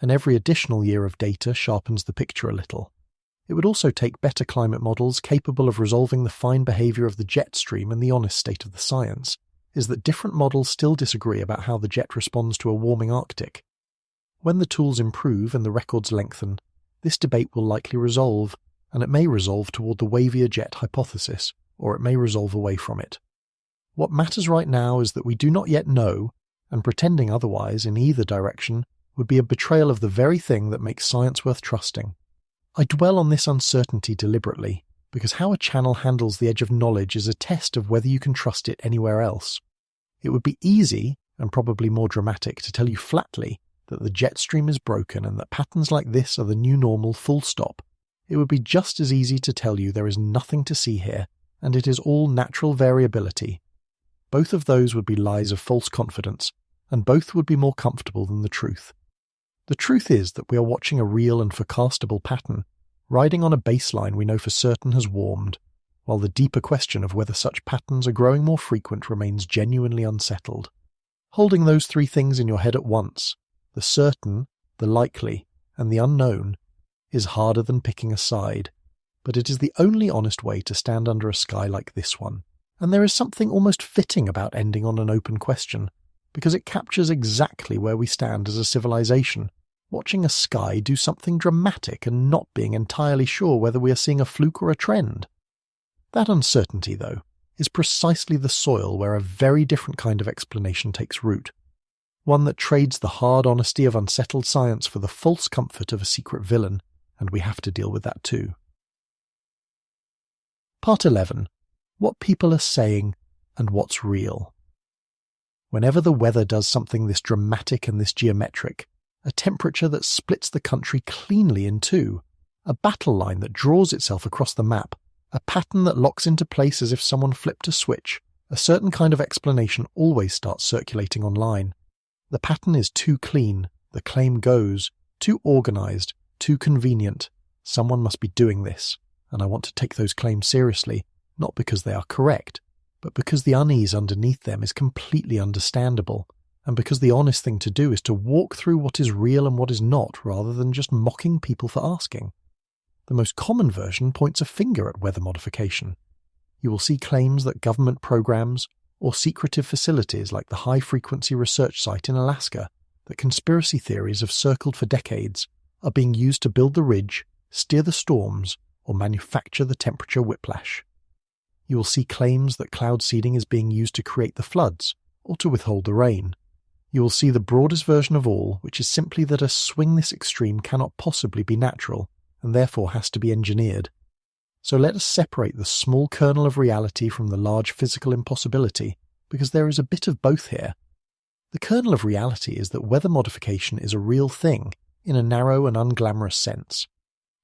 and every additional year of data sharpens the picture a little. It would also take better climate models capable of resolving the fine behavior of the jet stream, and the honest state of the science is that different models still disagree about how the jet responds to a warming Arctic. When the tools improve and the records lengthen, this debate will likely resolve, and it may resolve toward the wavier jet hypothesis, or it may resolve away from it. What matters right now is that we do not yet know, and pretending otherwise in either direction would be a betrayal of the very thing that makes science worth trusting. I dwell on this uncertainty deliberately, because how a channel handles the edge of knowledge is a test of whether you can trust it anywhere else. It would be easy, and probably more dramatic, to tell you flatly that the jet stream is broken and that patterns like this are the new normal, full stop. It would be just as easy to tell you there is nothing to see here, and it is all natural variability. Both of those would be lies of false confidence, and both would be more comfortable than the truth. The truth is that we are watching a real and forecastable pattern, riding on a baseline we know for certain has warmed, while the deeper question of whether such patterns are growing more frequent remains genuinely unsettled. Holding those 3 things in your head at once, the certain, the likely, and the unknown, is harder than picking a side, but it is the only honest way to stand under a sky like this one. And there is something almost fitting about ending on an open question, because it captures exactly where we stand as a civilization, watching a sky do something dramatic and not being entirely sure whether we are seeing a fluke or a trend. That uncertainty, though, is precisely the soil where a very different kind of explanation takes root, one that trades the hard honesty of unsettled science for the false comfort of a secret villain, and we have to deal with that too. Part 11. What people are saying and what's real. Whenever the weather does something this dramatic and this geometric, a temperature that splits the country cleanly in two, a battle line that draws itself across the map, a pattern that locks into place as if someone flipped a switch, a certain kind of explanation always starts circulating online. The pattern is too clean, the claim goes, too organized, too convenient. Someone must be doing this, and I want to take those claims seriously, not because they are correct, but because the unease underneath them is completely understandable, and because the honest thing to do is to walk through what is real and what is not, rather than just mocking people for asking. The most common version points a finger at weather modification. You will see claims that government programs, or secretive facilities like the high-frequency research site in Alaska, that conspiracy theories have circled for decades, are being used to build the ridge, steer the storms, or manufacture the temperature whiplash. You will see claims that cloud seeding is being used to create the floods, or to withhold the rain. You will see the broadest version of all, which is simply that a swing this extreme cannot possibly be natural, and therefore has to be engineered. So let us separate the small kernel of reality from the large physical impossibility, because there is a bit of both here. The kernel of reality is that weather modification is a real thing, in a narrow and unglamorous sense.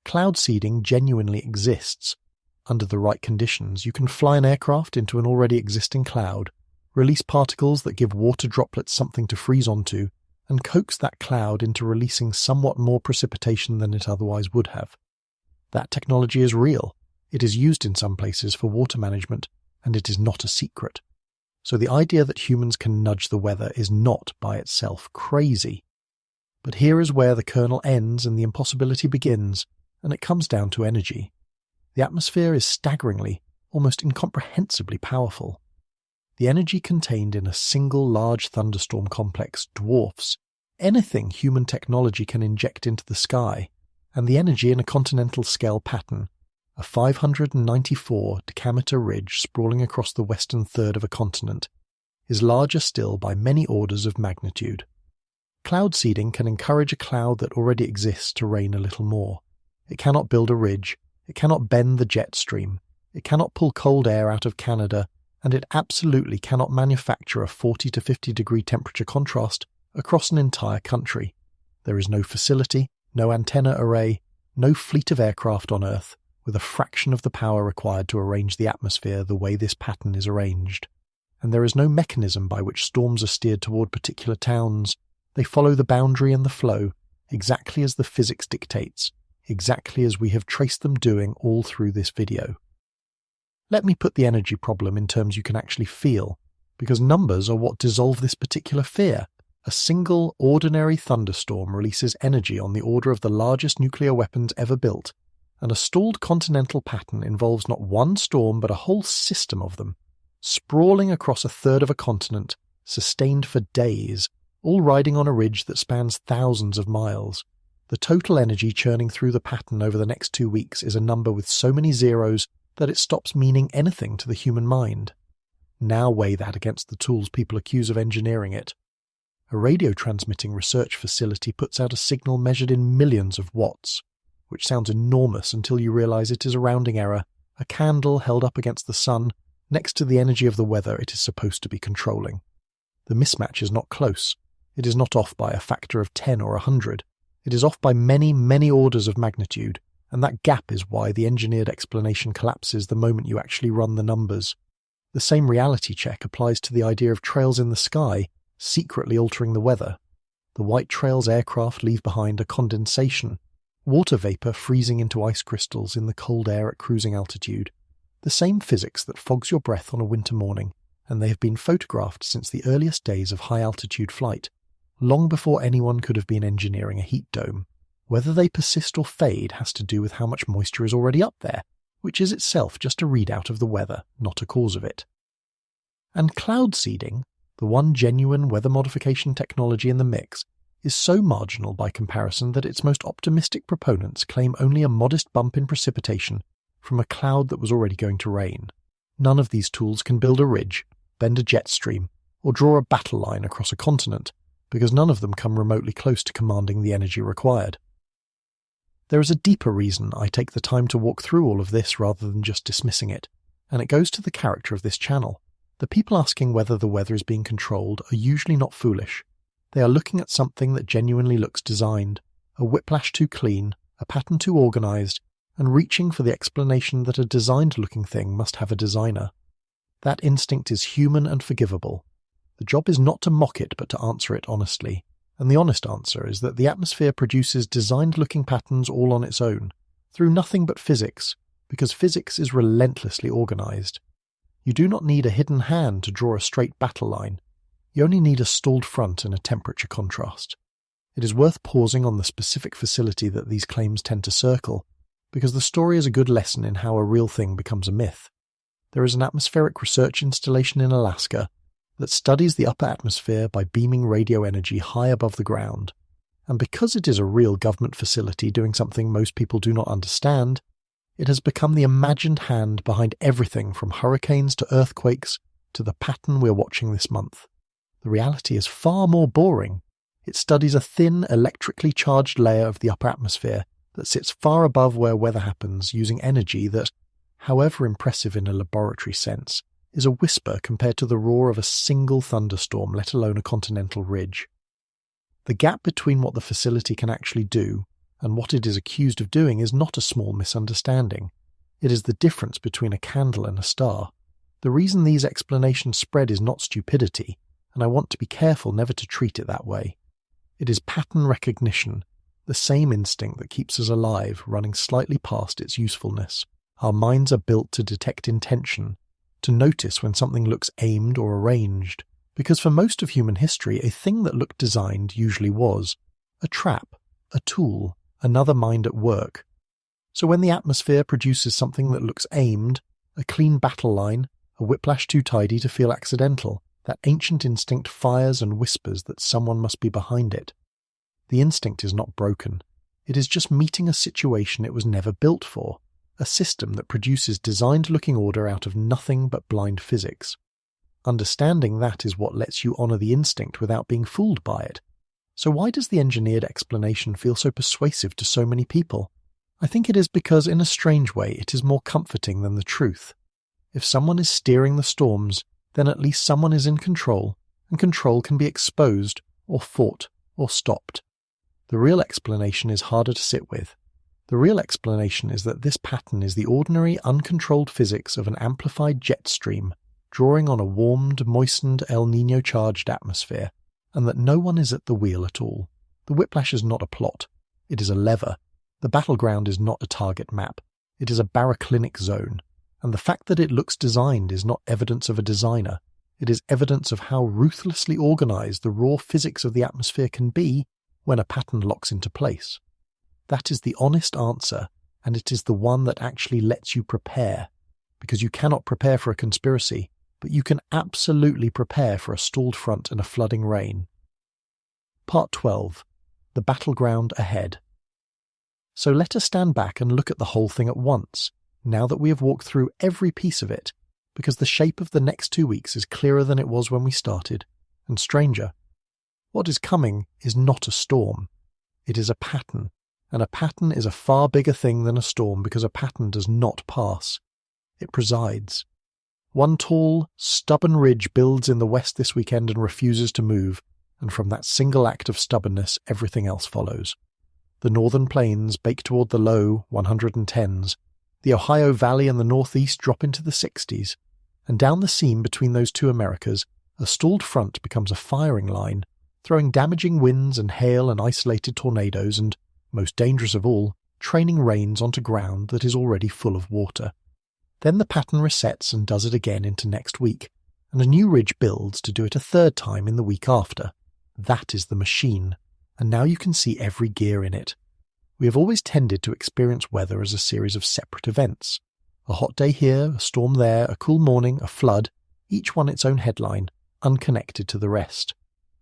Cloud seeding genuinely exists. Under the right conditions, you can fly an aircraft into an already existing cloud, release particles that give water droplets something to freeze onto, and coax that cloud into releasing somewhat more precipitation than it otherwise would have. That technology is real. It is used in some places for water management, and it is not a secret. So the idea that humans can nudge the weather is not by itself crazy. But here is where the kernel ends and the impossibility begins, and it comes down to energy. The atmosphere is staggeringly, almost incomprehensibly powerful. The energy contained in a single large thunderstorm complex dwarfs anything human technology can inject into the sky, and the energy in a continental scale pattern, a 594 decameter ridge sprawling across the western third of a continent, is larger still by many orders of magnitude. Cloud seeding can encourage a cloud that already exists to rain a little more. It cannot build a ridge, it cannot bend the jet stream, it cannot pull cold air out of Canada, and it absolutely cannot manufacture a 40 to 50 degree temperature contrast across an entire country. There is no facility, no antenna array, no fleet of aircraft on Earth with a fraction of the power required to arrange the atmosphere the way this pattern is arranged. And there is no mechanism by which storms are steered toward particular towns. They follow the boundary and the flow, exactly as the physics dictates, exactly as we have traced them doing all through this video. Let me put the energy problem in terms you can actually feel, because numbers are what dissolve this particular fear. A single, ordinary thunderstorm releases energy on the order of the largest nuclear weapons ever built, and a stalled continental pattern involves not one storm but a whole system of them, sprawling across a third of a continent, sustained for days, all riding on a ridge that spans thousands of miles. The total energy churning through the pattern over the next 2 weeks is a number with so many zeros that it stops meaning anything to the human mind. Now weigh that against the tools people accuse of engineering it. A radio transmitting research facility puts out a signal measured in millions of watts, which sounds enormous until you realize it is a rounding error, a candle held up against the sun, next to the energy of the weather it is supposed to be controlling. The mismatch is not close. It is not off by a factor of 10 or 100. It is off by many, many orders of magnitude, and that gap is why the engineered explanation collapses the moment you actually run the numbers. The same reality check applies to the idea of trails in the sky secretly altering the weather. The white trails aircraft leave behind are condensation, water vapor freezing into ice crystals in the cold air at cruising altitude. The same physics that fogs your breath on a winter morning, and they have been photographed since the earliest days of high-altitude flight, long before anyone could have been engineering a heat dome. Whether they persist or fade has to do with how much moisture is already up there, which is itself just a readout of the weather, not a cause of it. And cloud seeding, the one genuine weather modification technology in the mix, is so marginal by comparison that its most optimistic proponents claim only a modest bump in precipitation from a cloud that was already going to rain. None of these tools can build a ridge, bend a jet stream, or draw a battle line across a continent, because none of them come remotely close to commanding the energy required. There is a deeper reason I take the time to walk through all of this rather than just dismissing it, and it goes to the character of this channel. The people asking whether the weather is being controlled are usually not foolish. They are looking at something that genuinely looks designed, a whiplash too clean, a pattern too organized, and reaching for the explanation that a designed-looking thing must have a designer. That instinct is human and forgivable. The job is not to mock it but to answer it honestly, and the honest answer is that the atmosphere produces designed-looking patterns all on its own, through nothing but physics, because physics is relentlessly organized. You do not need a hidden hand to draw a straight battle line. You only need a stalled front and a temperature contrast. It is worth pausing on the specific facility that these claims tend to circle, because the story is a good lesson in how a real thing becomes a myth. There is an atmospheric research installation in Alaska that studies the upper atmosphere by beaming radio energy high above the ground, and because it is a real government facility doing something most people do not understand, it has become the imagined hand behind everything from hurricanes to earthquakes to the pattern we're watching this month. The reality is far more boring. It studies a thin, electrically charged layer of the upper atmosphere that sits far above where weather happens using energy that, however impressive in a laboratory sense, is a whisper compared to the roar of a single thunderstorm, let alone a continental ridge. The gap between what the facility can actually do and what it is accused of doing is not a small misunderstanding. It is the difference between a candle and a star. The reason these explanations spread is not stupidity, and I want to be careful never to treat it that way. It is pattern recognition, the same instinct that keeps us alive, running slightly past its usefulness. Our minds are built to detect intention, to notice when something looks aimed or arranged, because for most of human history, a thing that looked designed usually was a trap, a tool, another mind at work. So when the atmosphere produces something that looks aimed, a clean battle line, a whiplash too tidy to feel accidental, that ancient instinct fires and whispers that someone must be behind it. The instinct is not broken. It is just meeting a situation it was never built for, a system that produces designed-looking order out of nothing but blind physics. Understanding that is what lets you honor the instinct without being fooled by it. So why does the engineered explanation feel so persuasive to so many people? I think it is because, in a strange way, it is more comforting than the truth. If someone is steering the storms, then at least someone is in control, and control can be exposed, or fought, or stopped. The real explanation is harder to sit with. The real explanation is that this pattern is the ordinary, uncontrolled physics of an amplified jet stream, drawing on a warmed, moistened El Niño-charged atmosphere, and that no one is at the wheel at all. The whiplash is not a plot. It is a lever. The battleground is not a target map. It is a baroclinic zone. And the fact that it looks designed is not evidence of a designer. It is evidence of how ruthlessly organized the raw physics of the atmosphere can be when a pattern locks into place. That is the honest answer, and it is the one that actually lets you prepare. Because you cannot prepare for a conspiracy, but you can absolutely prepare for a stalled front and a flooding rain. Part 12. The battleground ahead. So let us stand back and look at the whole thing at once, now that we have walked through every piece of it, because the shape of the next 2 weeks is clearer than it was when we started, and stranger. What is coming is not a storm. It is a pattern, and a pattern is a far bigger thing than a storm because a pattern does not pass. It presides. One tall, stubborn ridge builds in the west this weekend and refuses to move, and from that single act of stubbornness everything else follows. The northern plains bake toward the low 110s, the Ohio Valley and the Northeast drop into the 60s, and down the seam between those two Americas, a stalled front becomes a firing line, throwing damaging winds and hail and isolated tornadoes and, most dangerous of all, training rains onto ground that is already full of water. Then the pattern resets and does it again into next week, and a new ridge builds to do it a third time in the week after. That is the machine, and now you can see every gear in it. We have always tended to experience weather as a series of separate events. A hot day here, a storm there, a cool morning, a flood, each one its own headline, unconnected to the rest.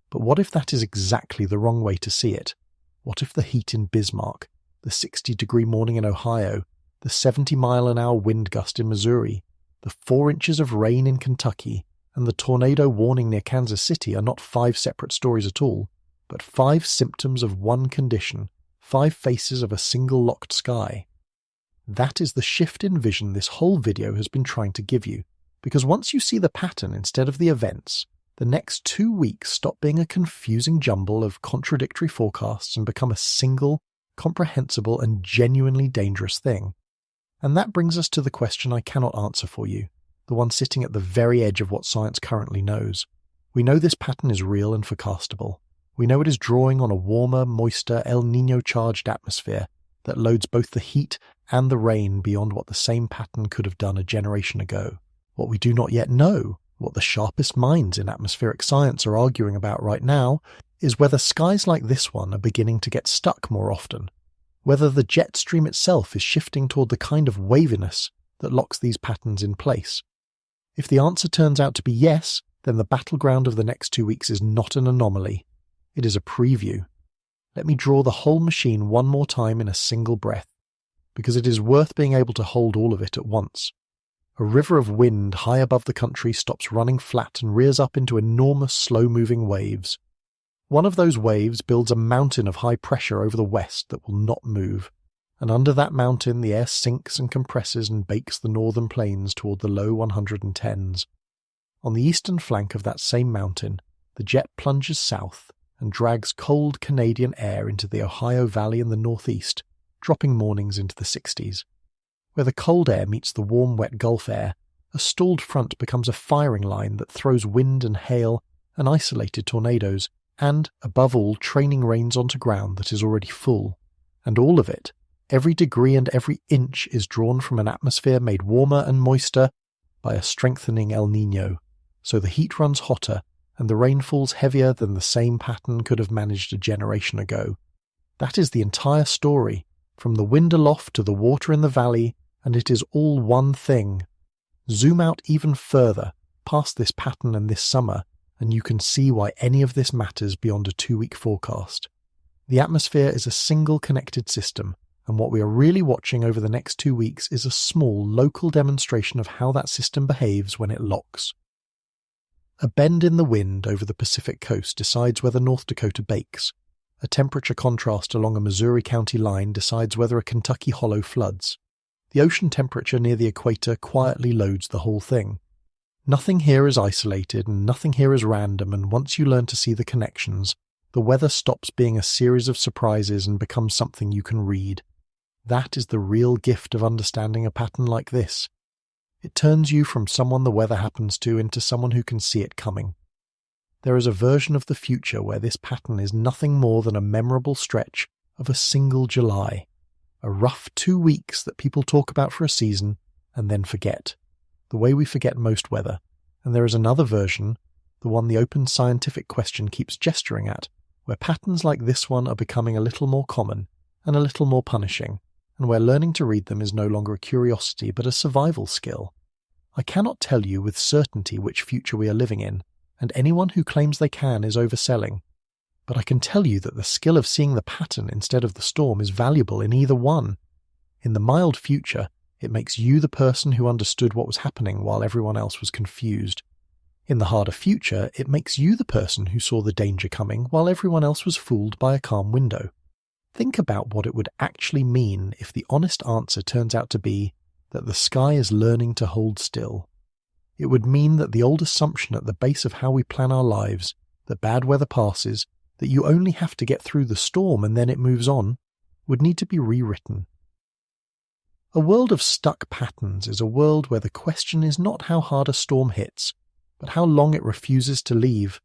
But what if that is exactly the wrong way to see it? What if the heat in Bismarck, the 60-degree morning in Ohio, the 70-mile-an-hour wind gust in Missouri, the 4 inches of rain in Kentucky, and the tornado warning near Kansas City are not 5 separate stories at all, but 5 symptoms of one condition, 5 faces of a single locked sky. That is the shift in vision this whole video has been trying to give you, because once you see the pattern instead of the events, the next 2 weeks stop being a confusing jumble of contradictory forecasts and become a single, comprehensible and genuinely dangerous thing. And that brings us to the question I cannot answer for you, the one sitting at the very edge of what science currently knows. We know this pattern is real and forecastable. We know it is drawing on a warmer, moister, El Niño-charged atmosphere that loads both the heat and the rain beyond what the same pattern could have done a generation ago. What we do not yet know, what the sharpest minds in atmospheric science are arguing about right now, is whether skies like this one are beginning to get stuck more often, whether the jet stream itself is shifting toward the kind of waviness that locks these patterns in place. If the answer turns out to be yes, then the battleground of the next 2 weeks is not an anomaly. It is a preview. Let me draw the whole machine one more time in a single breath, because it is worth being able to hold all of it at once. A river of wind high above the country stops running flat and rears up into enormous slow-moving waves. One of those waves builds a mountain of high pressure over the west that will not move, and under that mountain the air sinks and compresses and bakes the northern plains toward the low 110s. On the eastern flank of that same mountain, the jet plunges south and drags cold Canadian air into the Ohio Valley in the northeast, dropping mornings into the 60s. Where the cold air meets the warm, wet Gulf air, a stalled front becomes a firing line that throws wind and hail and isolated tornadoes, and, above all, training rains onto ground that is already full. And all of it, every degree and every inch, is drawn from an atmosphere made warmer and moister by a strengthening El Niño, so the heat runs hotter and the rain falls heavier than the same pattern could have managed a generation ago. That is the entire story, from the wind aloft to the water in the valley, and it is all one thing. Zoom out even further, past this pattern and this summer, and you can see why any of this matters beyond a 2-week forecast. The atmosphere is a single connected system, and what we are really watching over the next 2 weeks is a small local demonstration of how that system behaves when it locks. A bend in the wind over the Pacific coast decides whether North Dakota bakes. A temperature contrast along a Missouri County line decides whether a Kentucky hollow floods. The ocean temperature near the equator quietly loads the whole thing. Nothing here is isolated and nothing here is random, and once you learn to see the connections, the weather stops being a series of surprises and becomes something you can read. That is the real gift of understanding a pattern like this. It turns you from someone the weather happens to into someone who can see it coming. There is a version of the future where this pattern is nothing more than a memorable stretch of a single July, a rough 2 weeks that people talk about for a season and then forget, the way we forget most weather. And there is another version, the one the open scientific question keeps gesturing at, where patterns like this one are becoming a little more common and a little more punishing, and where learning to read them is no longer a curiosity but a survival skill. I cannot tell you with certainty which future we are living in, and anyone who claims they can is overselling. But I can tell you that the skill of seeing the pattern instead of the storm is valuable in either one. In the mild future, it makes you the person who understood what was happening while everyone else was confused. In the harder future, it makes you the person who saw the danger coming while everyone else was fooled by a calm window. Think about what it would actually mean if the honest answer turns out to be that the sky is learning to hold still. It would mean that the old assumption at the base of how we plan our lives, that bad weather passes, that you only have to get through the storm and then it moves on, would need to be rewritten. A world of stuck patterns is a world where the question is not how hard a storm hits, but how long it refuses to leave,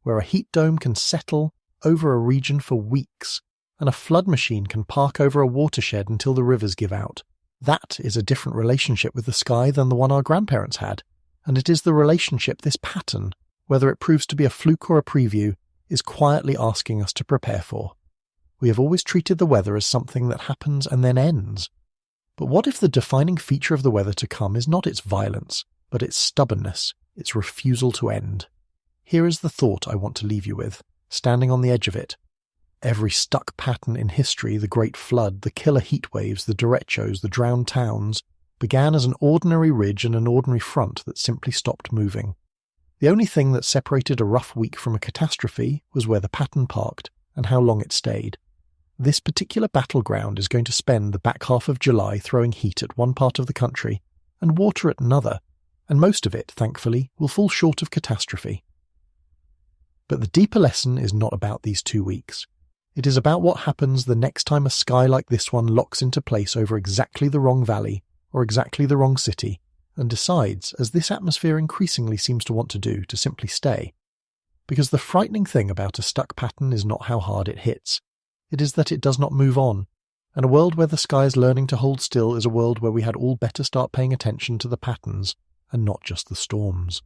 where a heat dome can settle over a region for weeks, and a flood machine can park over a watershed until the rivers give out. That is a different relationship with the sky than the one our grandparents had, and it is the relationship this pattern, whether it proves to be a fluke or a preview, is quietly asking us to prepare for. We have always treated the weather as something that happens and then ends. But what if the defining feature of the weather to come is not its violence, but its stubbornness, its refusal to end? Here is the thought I want to leave you with, standing on the edge of it. Every stuck pattern in history, the Great Flood, the killer heat waves, the derechos, the drowned towns, began as an ordinary ridge and an ordinary front that simply stopped moving. The only thing that separated a rough week from a catastrophe was where the pattern parked and how long it stayed. This particular battleground is going to spend the back half of July throwing heat at one part of the country and water at another, and most of it, thankfully, will fall short of catastrophe. But the deeper lesson is not about these 2 weeks. It is about what happens the next time a sky like this one locks into place over exactly the wrong valley or exactly the wrong city and decides, as this atmosphere increasingly seems to want to do, to simply stay. Because the frightening thing about a stuck pattern is not how hard it hits. It is that it does not move on, and a world where the sky is learning to hold still is a world where we had all better start paying attention to the patterns and not just the storms.